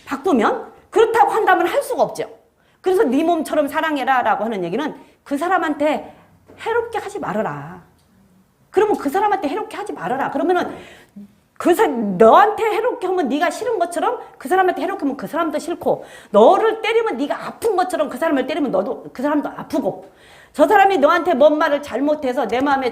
바꾸면 그렇다고 한다면 할 수가 없죠. 그래서 네 몸처럼 사랑해라 라고 하는 얘기는 그 사람한테 해롭게 하지 말아라. 그러면 그 사람한테 해롭게 하지 말아라. 그러면은 너한테 해롭게 하면 네가 싫은 것처럼 그 사람한테 해롭게 하면 그 사람도 싫고, 너를 때리면 네가 아픈 것처럼 그 사람을 때리면 너도 그 사람도 아프고, 저 사람이 너한테 뭔 말을 잘못해서 내 마음에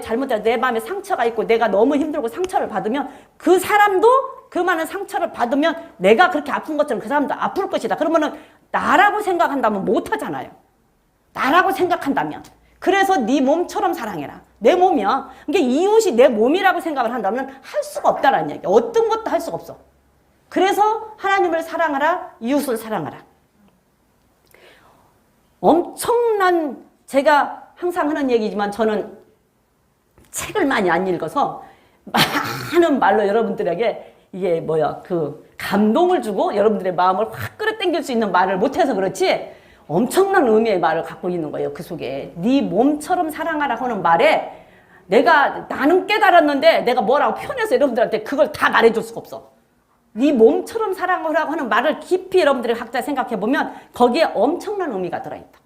상처가 있고 내가 너무 힘들고 상처를 받으면 그 사람도 그 많은 상처를 받으면 내가 그렇게 아픈 것처럼 그 사람도 아플 것이다. 그러면은 나라고 생각한다면 못하잖아요. 나라고 생각한다면. 그래서 네 몸처럼 사랑해라. 내 몸이야. 그러니까 이웃이 내 몸이라고 생각을 한다면 할 수가 없다라는 얘기야. 어떤 것도 할 수가 없어. 그래서 하나님을 사랑하라, 이웃을 사랑하라. 엄청난, 제가 항상 하는 얘기지만 저는 책을 많이 안 읽어서 많은 말로 여러분들에게 이게 감동을 주고 여러분들의 마음을 확 끌어당길 수 있는 말을 못해서 그렇지 엄청난 의미의 말을 갖고 있는 거예요. 그 속에. 네 몸처럼 사랑하라고 하는 말에 나는 깨달았는데 내가 뭐라고 표현해서 여러분들한테 그걸 다 말해줄 수가 없어. 네 몸처럼 사랑하라고 하는 말을 깊이 여러분들이 각자 생각해보면 거기에 엄청난 의미가 들어있다.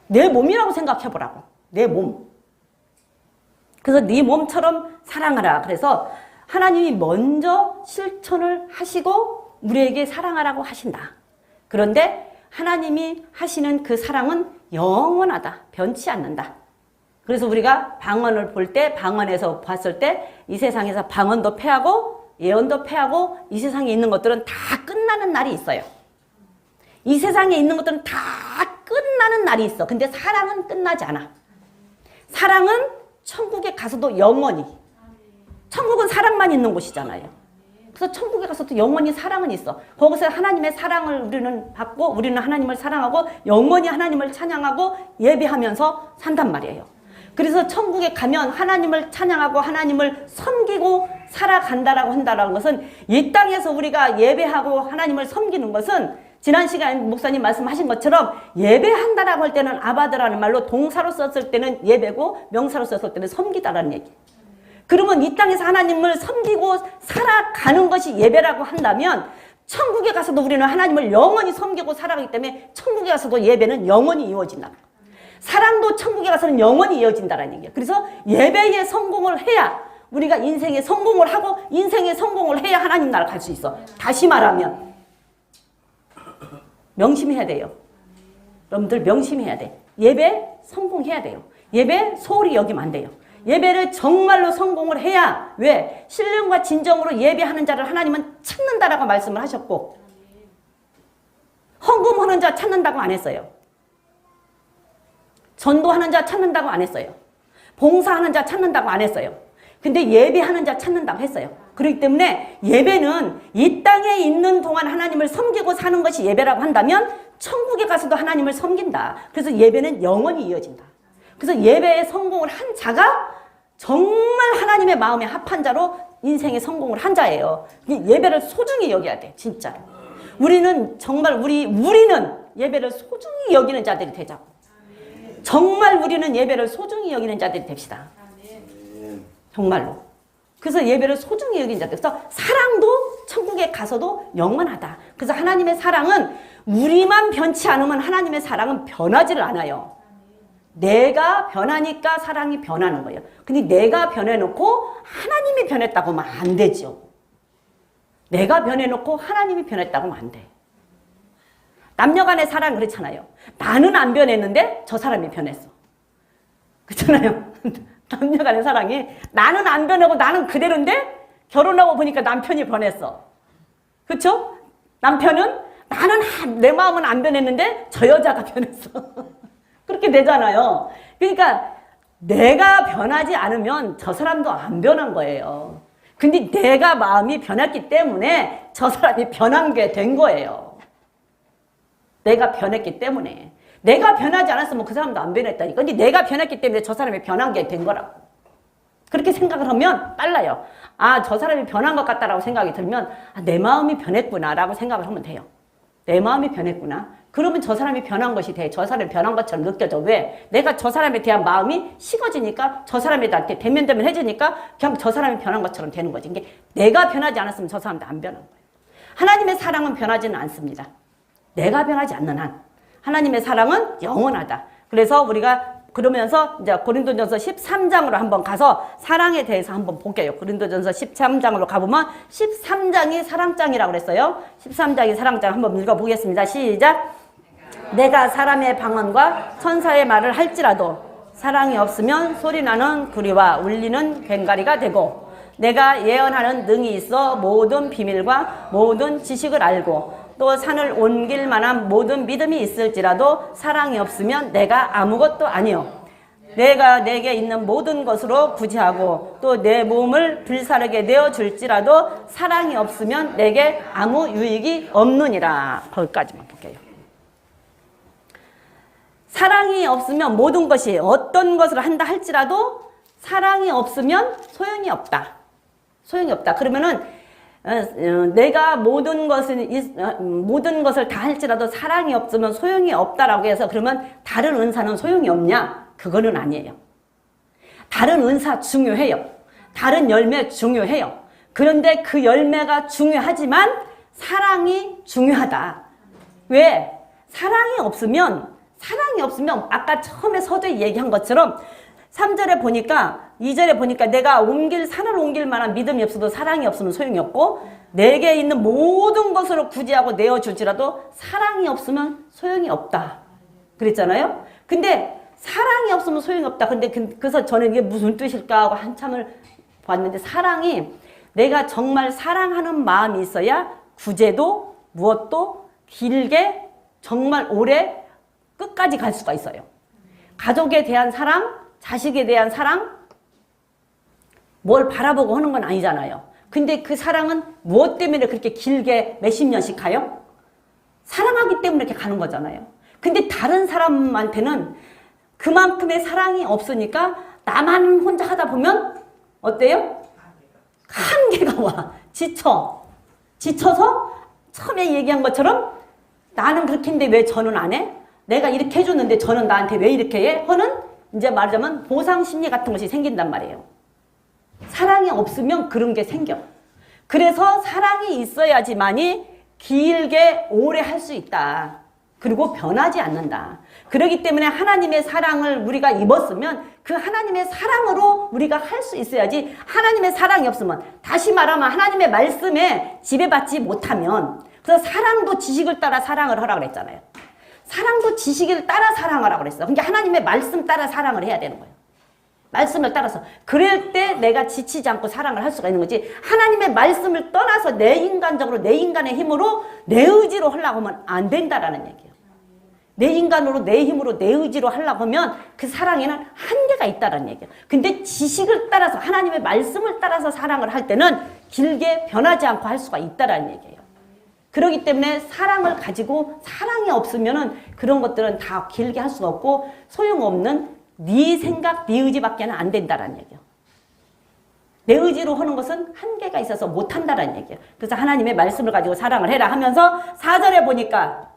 내 몸이라고 생각해보라고. 내 몸. 그래서 네 몸처럼 사랑하라. 그래서 하나님이 먼저 실천을 하시고 우리에게 사랑하라고 하신다. 그런데 하나님이 하시는 그 사랑은 영원하다. 변치 않는다. 그래서 우리가 방언을 볼 때, 방언에서 봤을 때 이 세상에서 방언도 패하고 예언도 패하고 이 세상에 있는 것들은 다 끝나는 날이 있어요. 이 세상에 있는 것들은 다 끝나는 날이 있어. 근데 사랑은 끝나지 않아. 사랑은 천국에 가서도 영원히. 천국은 사랑만 있는 곳이잖아요. 그래서 천국에 가서도 영원히 사랑은 있어. 거기서 하나님의 사랑을 우리는 받고 우리는 하나님을 사랑하고 영원히 하나님을 찬양하고 예배하면서 산단 말이에요. 그래서 천국에 가면 하나님을 찬양하고 하나님을 섬기고 살아간다라고 한다는 것은 이 땅에서 우리가 예배하고 하나님을 섬기는 것은 지난 시간 목사님 말씀하신 것처럼 예배한다라고 할 때는 아바드라는 말로 동사로 썼을 때는 예배고 명사로 썼을 때는 섬기다라는 얘기. 그러면 이 땅에서 하나님을 섬기고 살아가는 것이 예배라고 한다면 천국에 가서도 우리는 하나님을 영원히 섬기고 살아가기 때문에 천국에 가서도 예배는 영원히 이루어진다. 사랑도 천국에 가서는 영원히 이어진다는 얘기예요. 그래서 예배에 성공을 해야 우리가 인생에 성공을 하고 인생에 성공을 해야 하나님 나라 갈 수 있어. 다시 말하면 명심해야 돼요. 여러분들 명심해야 돼. 예배 성공해야 돼요. 예배 소홀히 여기면 안 돼요. 예배를 정말로 성공을 해야 왜? 신령과 진정으로 예배하는 자를 하나님은 찾는다라고 말씀을 하셨고 헌금하는 자 찾는다고 안 했어요. 전도하는 자 찾는다고 안 했어요. 봉사하는 자 찾는다고 안 했어요. 근데 예배하는 자 찾는다고 했어요. 그렇기 때문에 예배는 이 땅에 있는 동안 하나님을 섬기고 사는 것이 예배라고 한다면 천국에 가서도 하나님을 섬긴다. 그래서 예배는 영원히 이어진다. 그래서 예배에 성공을 한 자가 정말 하나님의 마음에 합한 자로 인생에 성공을 한 자예요. 예배를 소중히 여겨야 돼, 진짜. 우리는 정말 우리는 예배를 소중히 여기는 자들이 되자고. 정말 우리는 예배를 소중히 여기는 자들이 됩시다. 정말로. 그래서 예배를 소중히 여기는 자들. 그래서 사랑도 천국에 가서도 영원하다. 그래서 하나님의 사랑은 우리만 변치 않으면 하나님의 사랑은 변하지를 않아요. 내가 변하니까 사랑이 변하는 거예요. 근데 내가 변해놓고 하나님이 변했다고 하면 안 되죠. 내가 변해놓고 하나님이 변했다고 하면 안 돼. 남녀 간의 사랑 그렇잖아요. 나는 안 변했는데 저 사람이 변했어. 그렇잖아요. 남녀 간의 사랑이 나는 안 변하고 나는 그대로인데 결혼하고 보니까 남편이 변했어. 그렇죠? 남편은 나는 내 마음은 안 변했는데 저 여자가 변했어. 그렇게 되잖아요. 그러니까 내가 변하지 않으면 저 사람도 안 변한 거예요. 근데 내가 마음이 변했기 때문에 저 사람이 변한 게 된 거예요. 내가 변했기 때문에. 내가 변하지 않았으면 그 사람도 안 변했다니까. 근데 내가 변했기 때문에 저 사람이 변한 게 된 거라고. 그렇게 생각을 하면 빨라요. 아, 저 사람이 변한 것 같다라고 생각이 들면 아, 내 마음이 변했구나 라고 생각을 하면 돼요. 내 마음이 변했구나. 그러면 저 사람이 변한 것이 돼. 저 사람이 변한 것처럼 느껴져. 왜? 내가 저 사람에 대한 마음이 식어지니까 저 사람에 나한테 대면대면 해지니까 그냥 저 사람이 변한 것처럼 되는 거지. 이게 내가 변하지 않았으면 저 사람도 안 변한 거예요. 하나님의 사랑은 변하지는 않습니다. 내가 변하지 않는 한. 하나님의 사랑은 영원하다. 그래서 우리가 그러면서 이제 고린도전서 13장으로 한번 가서 사랑에 대해서 한번 볼게요. 고린도전서 13장으로 가보면 13장이 사랑장이라고 그랬어요. 13장이 사랑장 한번 읽어보겠습니다. 시작. 내가 사람의 방언과 천사의 말을 할지라도 사랑이 없으면 소리나는 구리와 울리는 괭가리가 되고 내가 예언하는 능이 있어 모든 비밀과 모든 지식을 알고 또 산을 옮길 만한 모든 믿음이 있을지라도 사랑이 없으면 내가 아무것도 아니요. 내가 내게 있는 모든 것으로 구제하고 또 내 몸을 불사르게 내어줄지라도 사랑이 없으면 내게 아무 유익이 없느니라. 거기까지만 볼게요. 사랑이 없으면 모든 것이 어떤 것을 한다 할지라도 사랑이 없으면 소용이 없다. 소용이 없다. 그러면은 내가 모든 것을 다 할지라도 사랑이 없으면 소용이 없다라고 해서 그러면 다른 은사는 소용이 없냐? 그거는 아니에요. 다른 은사 중요해요. 다른 열매 중요해요. 그런데 그 열매가 중요하지만 사랑이 중요하다. 왜? 사랑이 없으면 아까 처음에 서두에 얘기한 것처럼 3절에 보니까 2절에 보니까 내가 산을 옮길 만한 믿음이 없어도 사랑이 없으면 소용이 없고 내게 있는 모든 것으로 구제하고 내어주지라도 사랑이 없으면 소용이 없다. 그랬잖아요. 근데 사랑이 없으면 소용이 없다. 근데 그래서 저는 이게 무슨 뜻일까 하고 한참을 봤는데 사랑이 내가 정말 사랑하는 마음이 있어야 구제도 무엇도 길게 정말 오래 끝까지 갈 수가 있어요. 가족에 대한 사랑, 자식에 대한 사랑, 뭘 바라보고 하는 건 아니잖아요. 근데 그 사랑은 무엇 때문에 그렇게 길게 몇십 년씩 가요? 사랑하기 때문에 이렇게 가는 거잖아요. 근데 다른 사람한테는 그만큼의 사랑이 없으니까 나만 혼자 하다 보면 어때요? 한계가 와. 지쳐서 처음에 얘기한 것처럼 나는 그렇게 했는데 왜 저는 안 해? 내가 이렇게 해줬는데 저는 나한테 왜 이렇게 해? 하는 이제 말하자면 보상심리 같은 것이 생긴단 말이에요. 사랑이 없으면 그런 게 생겨. 그래서 사랑이 있어야지만이 길게 오래 할 수 있다. 그리고 변하지 않는다. 그렇기 때문에 하나님의 사랑을 우리가 입었으면 그 하나님의 사랑으로 우리가 할 수 있어야지 하나님의 사랑이 없으면 다시 말하면 하나님의 말씀에 지배받지 못하면 그래서 사랑도 지식을 따라 사랑을 하라고 그랬잖아요. 사랑도 지식을 따라 사랑하라고 그랬어. 그러니까 하나님의 말씀 따라 사랑을 해야 되는 거예요. 말씀을 따라서. 그럴 때 내가 지치지 않고 사랑을 할 수가 있는 거지. 하나님의 말씀을 떠나서 내 인간적으로 내 인간의 힘으로 내 의지로 하려고 하면 안 된다라는 얘기예요. 내 인간으로 내 힘으로 내 의지로 하려고 하면 그 사랑에는 한계가 있다는 얘기예요. 근데 지식을 따라서 하나님의 말씀을 따라서 사랑을 할 때는 길게 변하지 않고 할 수가 있다라는 얘기예요. 그렇기 때문에 사랑을 가지고 사랑이 없으면은 그런 것들은 다 길게 할 수가 없고 소용없는 네 생각, 네 의지밖에는 안 된다라는 얘기예요. 내 의지로 하는 것은 한계가 있어서 못한다라는 얘기예요. 그래서 하나님의 말씀을 가지고 사랑을 해라 하면서 4절에 보니까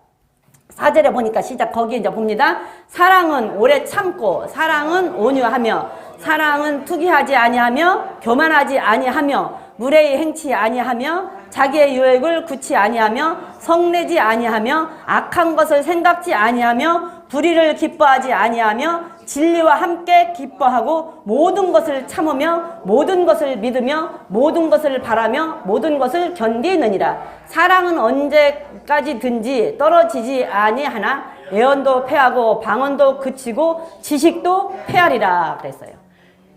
시작 거기에 이제 봅니다. 사랑은 오래 참고 사랑은 온유하며 사랑은 투기하지 아니하며 교만하지 아니하며 무례히 행치 아니하며 자기의 유익을 굳이 아니하며 성내지 아니하며 악한 것을 생각지 아니하며 불의를 기뻐하지 아니하며 진리와 함께 기뻐하고 모든 것을 참으며 모든 것을 믿으며 모든 것을 바라며 모든 것을 견디느니라. 사랑은 언제까지든지 떨어지지 아니하나 애언도 패하고 방언도 그치고 지식도 패하리라 그랬어요.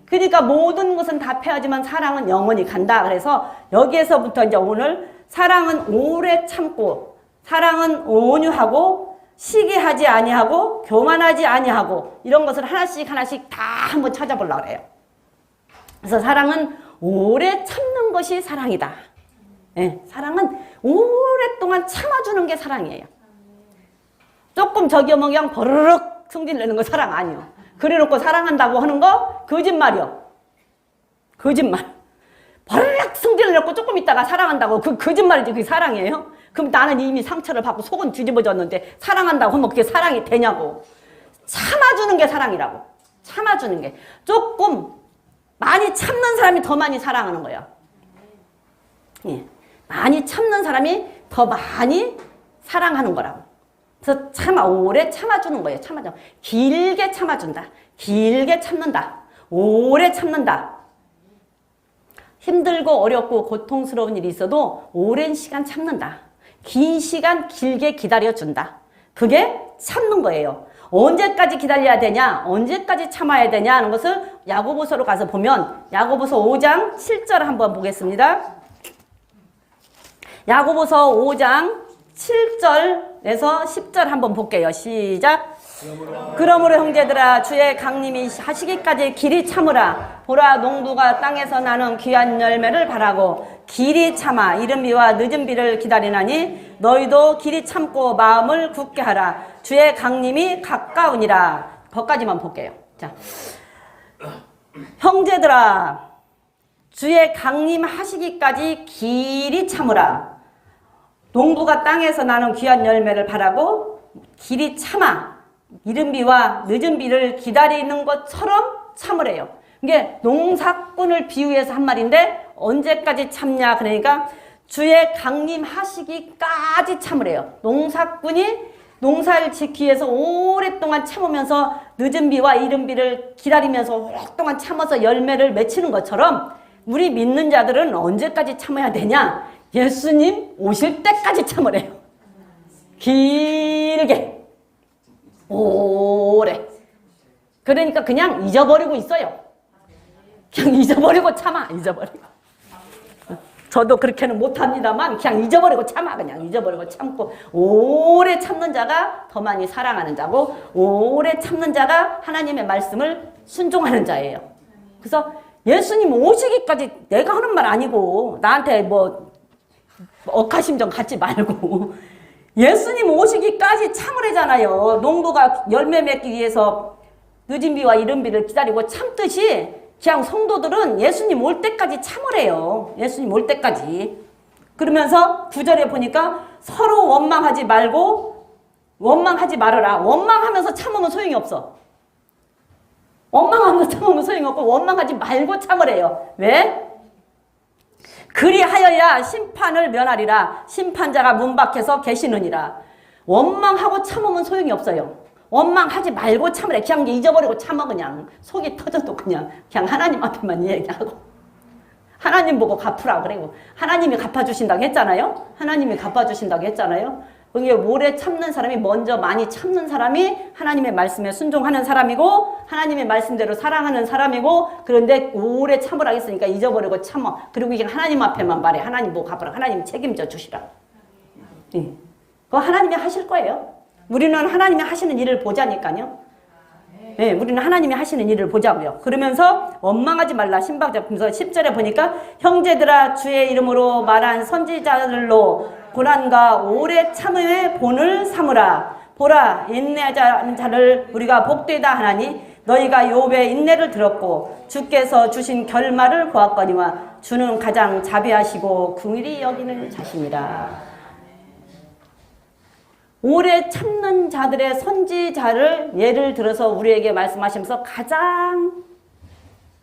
그러니까 모든 것은 다 패하지만 사랑은 영원히 간다. 그래서 여기에서부터 이제 오늘 사랑은 오래 참고 사랑은 온유하고 시기하지 아니하고 교만하지 아니하고 이런 것을 하나씩 다 한번 찾아보려고 그래요. 그래서 사랑은 오래 참는 것이 사랑이다. 네, 사랑은 오랫동안 참아주는 게 사랑이에요. 조금 저기요 뭐 그냥 버르륵 성질 내는 거 사랑 아니에요. 그래놓고 사랑한다고 하는 거 거짓말이요. 거짓말. 버르륵 성질 내놓고 조금 있다가 사랑한다고 그 거짓말이지 그게 사랑이에요? 그럼 나는 이미 상처를 받고 속은 뒤집어졌는데 사랑한다고 하면 그게 사랑이 되냐고. 참아주는 게 사랑이라고. 참아주는 게. 조금 많이 참는 사람이 더 많이 사랑하는 거야. 예. 많이 참는 사람이 더 많이 사랑하는 거라고. 그래서 오래 참아주는 거예요. 참아줘. 길게 참아준다. 길게 참는다. 오래 참는다. 힘들고 어렵고 고통스러운 일이 있어도 오랜 시간 참는다. 긴 시간 길게 기다려준다. 그게 참는 거예요. 언제까지 기다려야 되냐? 언제까지 참아야 되냐? 하는 것을 야고보서로 가서 보면 야고보서 5장 7절 한번 보겠습니다. 야고보서 5장 7절에서 10절 한번 볼게요. 시작. 그러므로 형제들아 주의 강림이 하시기까지 길이 참으라. 보라 농부가 땅에서 나는 귀한 열매를 바라고 길이 참아 이른 비와 늦은 비를 기다리나니 너희도 길이 참고 마음을 굳게 하라. 주의 강림이 가까우니라. 거기까지만 볼게요. 자, 형제들아 주의 강림 하시기까지 길이 참으라. 농부가 땅에서 나는 귀한 열매를 바라고 길이 참아 이른 비와 늦은 비를 기다리는 것처럼 참으래요. 이게 농사꾼을 비유해서 한 말인데 언제까지 참냐 그러니까 주의 강림하시기까지 참으래요. 농사꾼이 농사를 짓기 위해서 오랫동안 참으면서 늦은 비와 이른 비를 기다리면서 오랫동안 참아서 열매를 맺히는 것처럼 우리 믿는 자들은 언제까지 참아야 되냐? 예수님 오실 때까지 참으래요. 길게 오래. 그러니까 그냥 잊어버리고 있어요. 그냥 잊어버리고 참아. 잊어버리고. 저도 그렇게는 못합니다만 그냥 잊어버리고 참아. 그냥 잊어버리고 참고 오래 참는 자가 더 많이 사랑하는 자고 오래 참는 자가 하나님의 말씀을 순종하는 자예요. 그래서 예수님 오시기까지 내가 하는 말 아니고 나한테 뭐 억하심정 갖지 말고 예수님 오시기까지 참으래잖아요. 농부가 열매 맺기 위해서 늦은 비와 이른 비를 기다리고 참듯이 그냥 성도들은 예수님 올 때까지 참으래요. 예수님 올 때까지. 그러면서 9절에 보니까 서로 원망하지 말고 원망하지 말아라. 원망하면서 참으면 소용이 없어. 원망하면서 참으면 소용이 없고 원망하지 말고 참으래요. 왜? 그리하여야 심판을 면하리라. 심판자가 문 밖에서 계시느니라. 원망하고 참으면 소용이 없어요. 원망하지 말고 참으래. 그냥 잊어버리고 참아. 그냥 속이 터져도 그냥 하나님 앞에만 얘기하고 하나님 보고 갚으라 그러고 하나님이 갚아주신다고 했잖아요. 하나님이 갚아주신다고 했잖아요. 그게 오래 참는 사람이 먼저 많이 참는 사람이 하나님의 말씀에 순종하는 사람이고 하나님의 말씀대로 사랑하는 사람이고 그런데 오래 참으라 했으니까 잊어버리고 참아. 그리고 이게 하나님 앞에만 말해. 하나님 보고 갚으라. 하나님 책임져 주시라. 그거 하나님이 하실 거예요. 우리는 하나님이 하시는 일을 보자니까요. 네, 우리는 하나님이 하시는 일을 보자고요. 그러면서 원망하지 말라. 신방작품서 10절에 보니까 형제들아 주의 이름으로 말한 선지자들로 고난과 오래 참음의 본을 삼으라. 보라 인내하는 자를 우리가 복되다 하나니 너희가 욥의 인내를 들었고 주께서 주신 결말을 보았거니와 주는 가장 자비하시고 긍휼히 여기는 자신이라. 오래 참는 자들의 선지자를 예를 들어서 우리에게 말씀하시면서 가장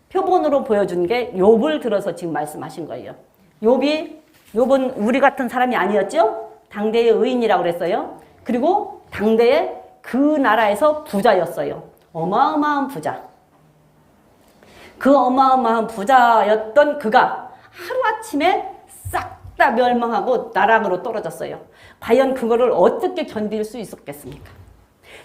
표본으로 보여준 게 욥을 들어서 지금 말씀하신 거예요. 욥은 우리 같은 사람이 아니었죠? 당대의 의인이라고 그랬어요. 그리고 당대의 그 나라에서 부자였어요. 어마어마한 부자. 그 어마어마한 부자였던 그가 하루아침에 싹 다 멸망하고 나락으로 떨어졌어요. 과연 그거를 어떻게 견딜 수 있었겠습니까?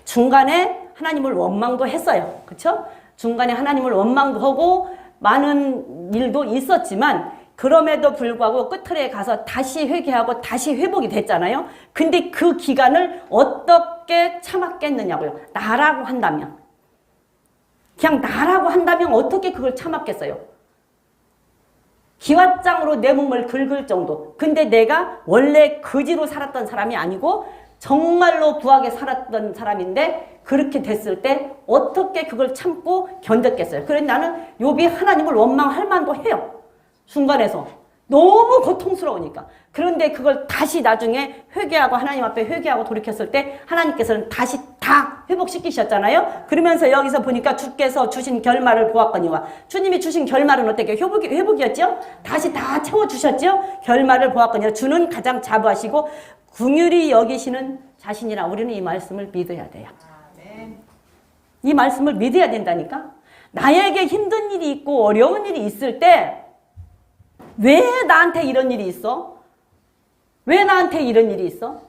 중간에 하나님을 원망도 했어요. 그렇죠? 중간에 하나님을 원망도 하고 많은 일도 있었지만 그럼에도 불구하고 끝에 가서 다시 회개하고 다시 회복이 됐잖아요. 근데 그 기간을 어떻게 참았겠느냐고요. 나라고 한다면. 그냥 나라고 한다면 어떻게 그걸 참았겠어요? 기왓장으로 내 몸을 긁을 정도. 근데 내가 원래 거지로 살았던 사람이 아니고 정말로 부하게 살았던 사람인데 그렇게 됐을 때 어떻게 그걸 참고 견뎠겠어요? 그래서 나는 욥이 하나님을 원망할 만도 해요. 순간에서. 너무 고통스러우니까. 그런데 그걸 다시 나중에 회개하고 하나님 앞에 회개하고 돌이켰을 때 하나님께서는 다시 다 회복시키셨잖아요. 그러면서 여기서 보니까 주께서 주신 결말을 보았거니와 주님이 주신 결말은 어떻게 회복이었죠? 다시 다 채워주셨죠? 결말을 보았거니와 주는 가장 자부하시고 긍휼히 여기시는 자신이라. 우리는 이 말씀을 믿어야 돼요. 이 말씀을 믿어야 된다니까. 나에게 힘든 일이 있고 어려운 일이 있을 때 왜 나한테 이런 일이 있어? 왜 나한테 이런 일이 있어?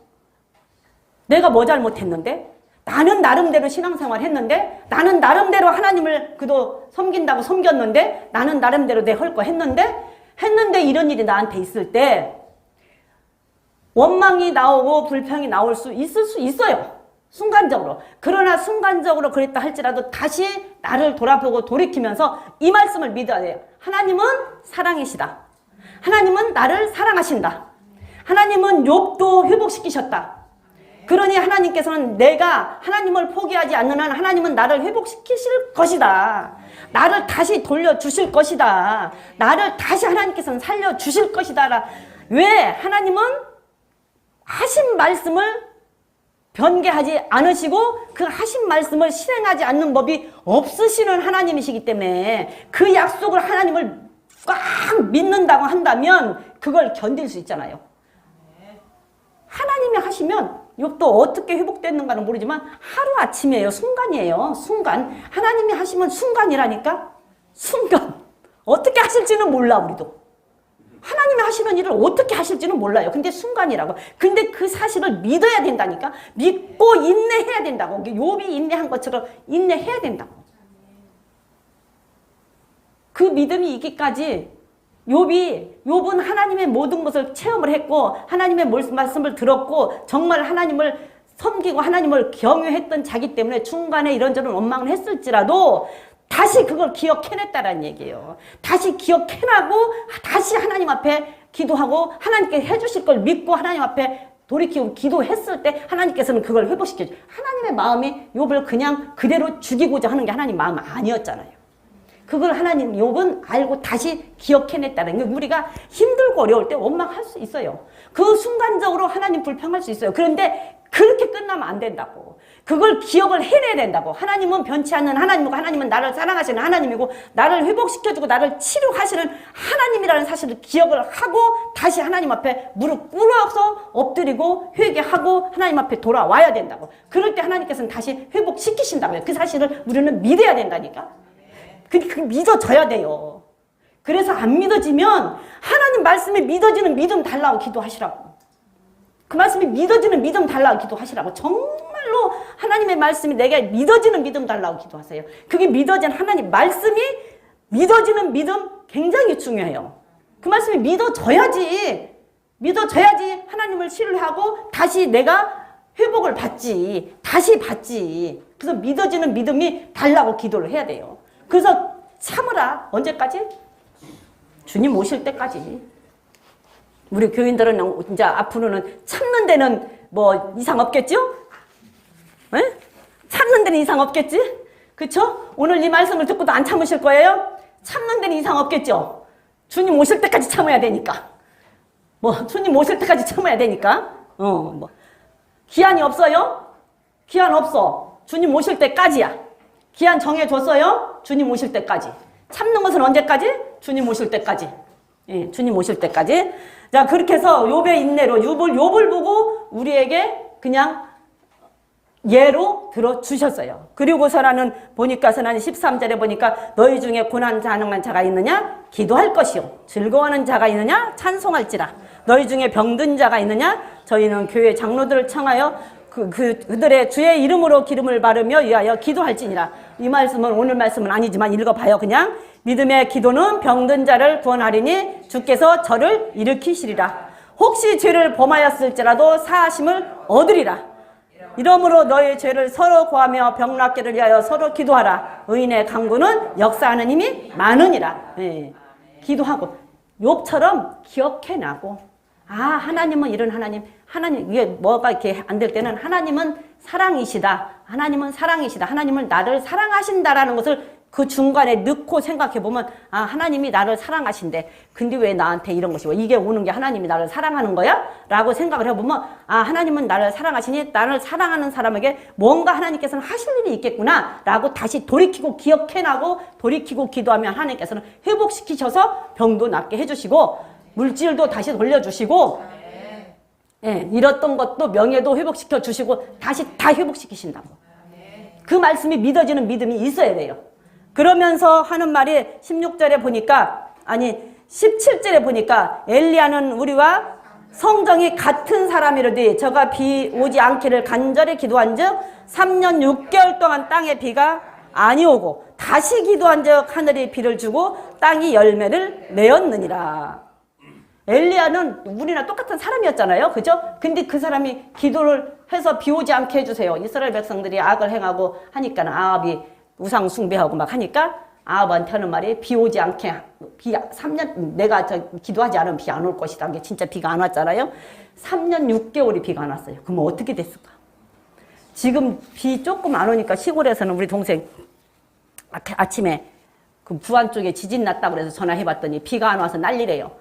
내가 뭐 잘못했는데? 나는 나름대로 신앙생활 했는데? 나는 나름대로 하나님을 그도 섬긴다고 섬겼는데? 나는 나름대로 내 할 거 했는데 이런 일이 나한테 있을 때 원망이 나오고 불평이 나올 수 있어요. 순간적으로. 그러나 순간적으로 그랬다 할지라도 다시 나를 돌아보고 돌이키면서 이 말씀을 믿어야 돼요. 하나님은 사랑이시다. 하나님은 나를 사랑하신다. 하나님은 욥도 회복시키셨다. 그러니 하나님께서는 내가 하나님을 포기하지 않는 한 하나님은 나를 회복시키실 것이다. 나를 다시 돌려주실 것이다. 나를 다시 하나님께서는 살려주실 것이다. 왜? 하나님은 하신 말씀을 변개하지 않으시고 그 하신 말씀을 실행하지 않는 법이 없으시는 하나님이시기 때문에 그 약속을 하나님을 꽉 믿는다고 한다면 그걸 견딜 수 있잖아요. 하나님이 하시면 욥도 어떻게 회복됐는가는 모르지만 하루아침이에요. 순간이에요. 순간. 하나님이 하시면 순간이라니까. 순간. 어떻게 하실지는 몰라 우리도. 하나님이 하시는 일을 어떻게 하실지는 몰라요. 근데 순간이라고. 근데 그 사실을 믿어야 된다니까. 믿고 인내해야 된다고. 욥이 인내한 것처럼 인내해야 된다고. 그 믿음이 있기까지 욥은 하나님의 모든 것을 체험을 했고 하나님의 말씀을 들었고 정말 하나님을 섬기고 하나님을 경외했던 자기 때문에 중간에 이런저런 원망을 했을지라도 다시 그걸 기억해냈다라는 얘기예요. 다시 기억해나고 다시 하나님 앞에 기도하고 하나님께 해주실 걸 믿고 하나님 앞에 돌이키고 기도했을 때 하나님께서는 그걸 회복시켜줘요. 하나님의 마음이 욥을 그냥 그대로 죽이고자 하는 게 하나님 마음 아니었잖아요. 그걸 하나님 욥은 알고 다시 기억해냈다는 게 우리가 힘들고 어려울 때 원망할 수 있어요. 그 순간적으로 하나님 불평할 수 있어요. 그런데 그렇게 끝나면 안 된다고. 그걸 기억을 해내야 된다고. 하나님은 변치 않는 하나님이고 하나님은 나를 사랑하시는 하나님이고 나를 회복시켜주고 나를 치료하시는 하나님이라는 사실을 기억을 하고 다시 하나님 앞에 무릎 꿇어서 엎드리고 회개하고 하나님 앞에 돌아와야 된다고. 그럴 때 하나님께서는 다시 회복시키신다고요. 그 사실을 우리는 믿어야 된다니까. 그게 믿어져야 돼요. 그래서 안 믿어지면 하나님 말씀에 믿어지는 믿음 달라고 기도하시라고. 그 말씀이 믿어지는 믿음 달라고 기도하시라고. 정말로 하나님의 말씀이 내게 믿어지는 믿음 달라고 기도하세요. 그게 믿어진 하나님 말씀이 믿어지는 믿음 굉장히 중요해요. 그 말씀이 믿어져야지 하나님을 신뢰하고 다시 내가 회복을 받지. 다시 받지. 그래서 믿어지는 믿음이 달라고 기도를 해야 돼요. 그래서 참으라. 언제까지? 주님 오실 때까지. 우리 교인들은 이제 앞으로는 참는 데는 뭐 이상 없겠죠? 에? 참는 데는 이상 없겠지? 그쵸? 오늘 이 말씀을 듣고도 안 참으실 거예요? 참는 데는 이상 없겠죠? 주님 오실 때까지 참아야 되니까. 뭐 주님 오실 때까지 참아야 되니까. 뭐 기한이 없어요? 기한 없어. 주님 오실 때까지야. 기한 정해줬어요? 주님 오실 때까지. 참는 것은 언제까지? 주님 오실 때까지. 예, 주님 오실 때까지. 자, 그렇게 해서 욥의 인내로 욥을 보고 우리에게 그냥 예로 들어주셨어요. 그리고서는 보니까 선한 13절에 보니까 너희 중에 고난 자능한 자가 있느냐? 기도할 것이요. 즐거워하는 자가 있느냐? 찬송할지라. 너희 중에 병든 자가 있느냐? 저희는 교회 장로들을 청하여 그들의 주의 이름으로 기름을 바르며 위하여 기도할지니라. 이 말씀은 오늘 말씀은 아니지만 읽어봐요. 그냥 믿음의 기도는 병든 자를 구원하리니 주께서 저를 일으키시리라. 혹시 죄를 범하였을지라도 사하심을 얻으리라. 이러므로 너의 죄를 서로 고하며 병 낫기를 위하여 서로 기도하라. 의인의 강구는 역사하는 힘이 많으니라. 예. 기도하고 욥처럼 기억해나고 하나님은 이런 하나님 이게 뭐가 이렇게 안 될 때는 하나님은 사랑이시다. 하나님은 사랑이시다. 하나님은 나를 사랑하신다라는 것을 그 중간에 넣고 생각해 보면 하나님이 나를 사랑하신대. 근데 왜 나한테 이런 것이 이게 오는 게 하나님이 나를 사랑하는 거야? 라고 생각을 해보면 하나님은 나를 사랑하시니 나를 사랑하는 사람에게 뭔가 하나님께서는 하실 일이 있겠구나 라고 다시 돌이키고 기억해나고 돌이키고 기도하면 하나님께서는 회복시키셔서 병도 낫게 해주시고 물질도 다시 돌려주시고 예, 잃었던 것도 명예도 회복시켜 주시고 다시 다 회복시키신다고. 그 말씀이 믿어지는 믿음이 있어야 돼요. 그러면서 하는 말이 16절에 보니까 17절에 보니까 엘리야는 우리와 성정이 같은 사람이로되 저가 비 오지 않기를 간절히 기도한즉 3년 6개월 동안 땅에 비가 아니오고 다시 기도한즉 하늘이 비를 주고 땅이 열매를 내었느니라. 엘리야는 우리랑 똑같은 사람이었잖아요. 그죠? 근데 그 사람이 기도를 해서 비 오지 않게 해주세요. 이스라엘 백성들이 악을 행하고 하니까 아합이 우상 숭배하고 막 하니까 아합한테 하는 말이 비 오지 않게 3년 내가 기도하지 않으면 비 안 올 것이다. 이게 진짜 비가 안 왔잖아요. 3년 6개월이 비가 안 왔어요. 그러면 어떻게 됐을까? 지금 비 조금 안 오니까 시골에서는 우리 동생 아침에 그 부안 쪽에 지진 났다고 그래서 전화해봤더니 비가 안 와서 난리래요.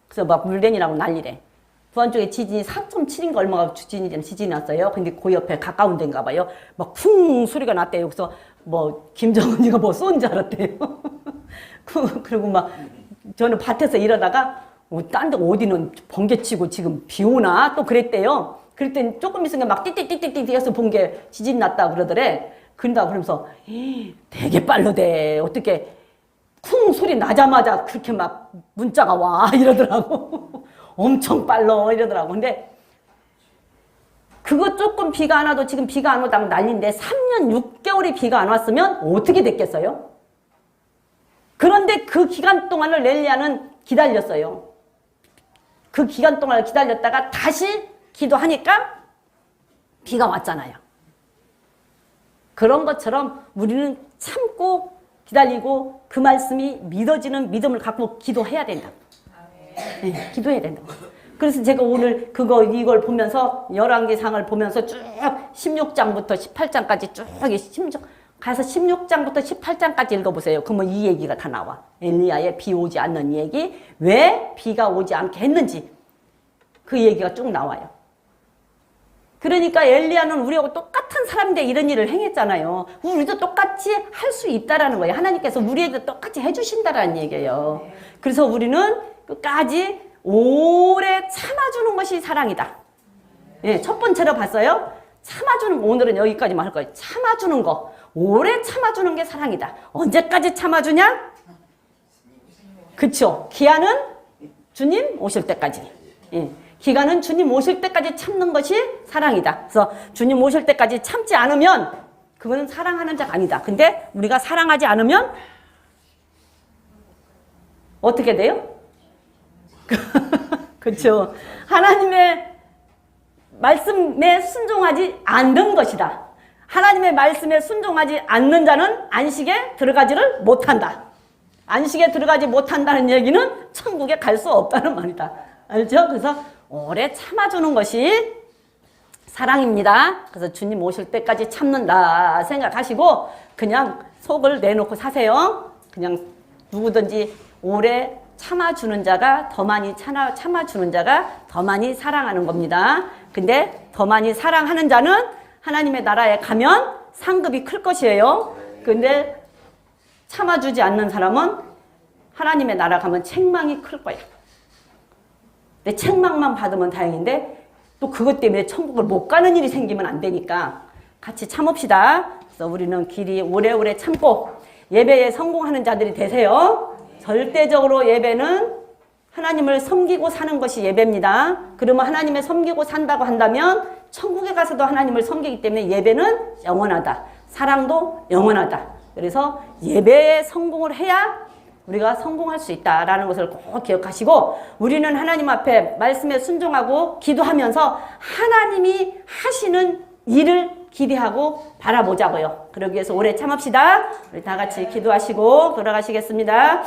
그래서 막 물대니라고 난리래. 부안 쪽에 지진이 4.7인가 얼마가 지진이 났어요. 근데 그 옆에 가까운 데인가 봐요. 막 쿵 소리가 났대요. 그래서 뭐 김정은이가 뭐 쏜 줄 알았대요. 그리고 막 저는 밭에서 일하다가 딴 데 어디는 번개치고 지금 비 오나 또 그랬대요. 그랬더니 조금 있으니까 막 띠띠띠띠띠 해서 번개 지진 났다 그러더래. 그러면서 되게 빠르대. 어떻게 쿵 소리 나자마자 그렇게 막 문자가 와 이러더라고. 엄청 빨라 이러더라고. 근데 그거 조금 비가 안 와도 지금 비가 안 오다면 난리인데 3년 6개월이 비가 안 왔으면 어떻게 됐겠어요? 그런데 그 기간 동안을 엘리야는 기다렸어요. 그 기간 동안을 기다렸다가 다시 기도하니까 비가 왔잖아요. 그런 것처럼 우리는 참고 기다리고 그 말씀이 믿어지는 믿음을 갖고 기도해야 된다. 네, 기도해야 된다. 그래서 제가 오늘 이걸 보면서 열왕기상을 보면서 쭉 16장부터 18장까지 쭉 가서 16장부터 18장까지 읽어보세요. 그러면 이 얘기가 다 나와. 엘리야의 비 오지 않는 얘기, 왜 비가 오지 않게 했는지 그 얘기가 쭉 나와요. 그러니까 엘리야는 우리하고 똑같은 사람인데 이런 일을 행했잖아요. 우리도 똑같이 할 수 있다라는 거예요. 하나님께서 우리에게 똑같이 해주신다라는 얘기예요. 그래서 우리는 끝까지 오래 참아주는 것이 사랑이다. 예, 첫 번째로 봤어요. 참아주는 거. 오늘은 여기까지만 할 거예요. 참아주는 거. 오래 참아주는 게 사랑이다. 언제까지 참아주냐? 그쵸. 기한은 주님 오실 때까지. 예. 기간은 주님 오실 때까지 참는 것이 사랑이다. 그래서 주님 오실 때까지 참지 않으면 그거는 사랑하는 자가 아니다. 근데 우리가 사랑하지 않으면 어떻게 돼요? 그렇죠. 하나님의 말씀에 순종하지 않는 것이다. 하나님의 말씀에 순종하지 않는 자는 안식에 들어가지를 못한다. 안식에 들어가지 못한다는 얘기는 천국에 갈 수 없다는 말이다. 알죠? 그래서 오래 참아주는 것이 사랑입니다. 그래서 주님 오실 때까지 참는다 생각하시고 그냥 속을 내놓고 사세요. 그냥 누구든지 오래 참아주는 자가 더 많이 참아주는 자가 더 많이 사랑하는 겁니다. 근데 더 많이 사랑하는 자는 하나님의 나라에 가면 상급이 클 것이에요. 근데 참아주지 않는 사람은 하나님의 나라 가면 책망이 클 거야. 근데 책망만 받으면 다행인데 또 그것 때문에 천국을 못 가는 일이 생기면 안 되니까 같이 참읍시다. 그래서 우리는 길이 오래오래 참고 예배에 성공하는 자들이 되세요. 절대적으로 예배는 하나님을 섬기고 사는 것이 예배입니다. 그러면 하나님을 섬기고 산다고 한다면 천국에 가서도 하나님을 섬기기 때문에 예배는 영원하다. 사랑도 영원하다. 그래서 예배에 성공을 해야 우리가 성공할 수 있다라는 것을 꼭 기억하시고 우리는 하나님 앞에 말씀에 순종하고 기도하면서 하나님이 하시는 일을 기대하고 바라보자고요. 그러기 위해서 오래 참읍시다. 우리 다 같이 기도하시고 돌아가시겠습니다.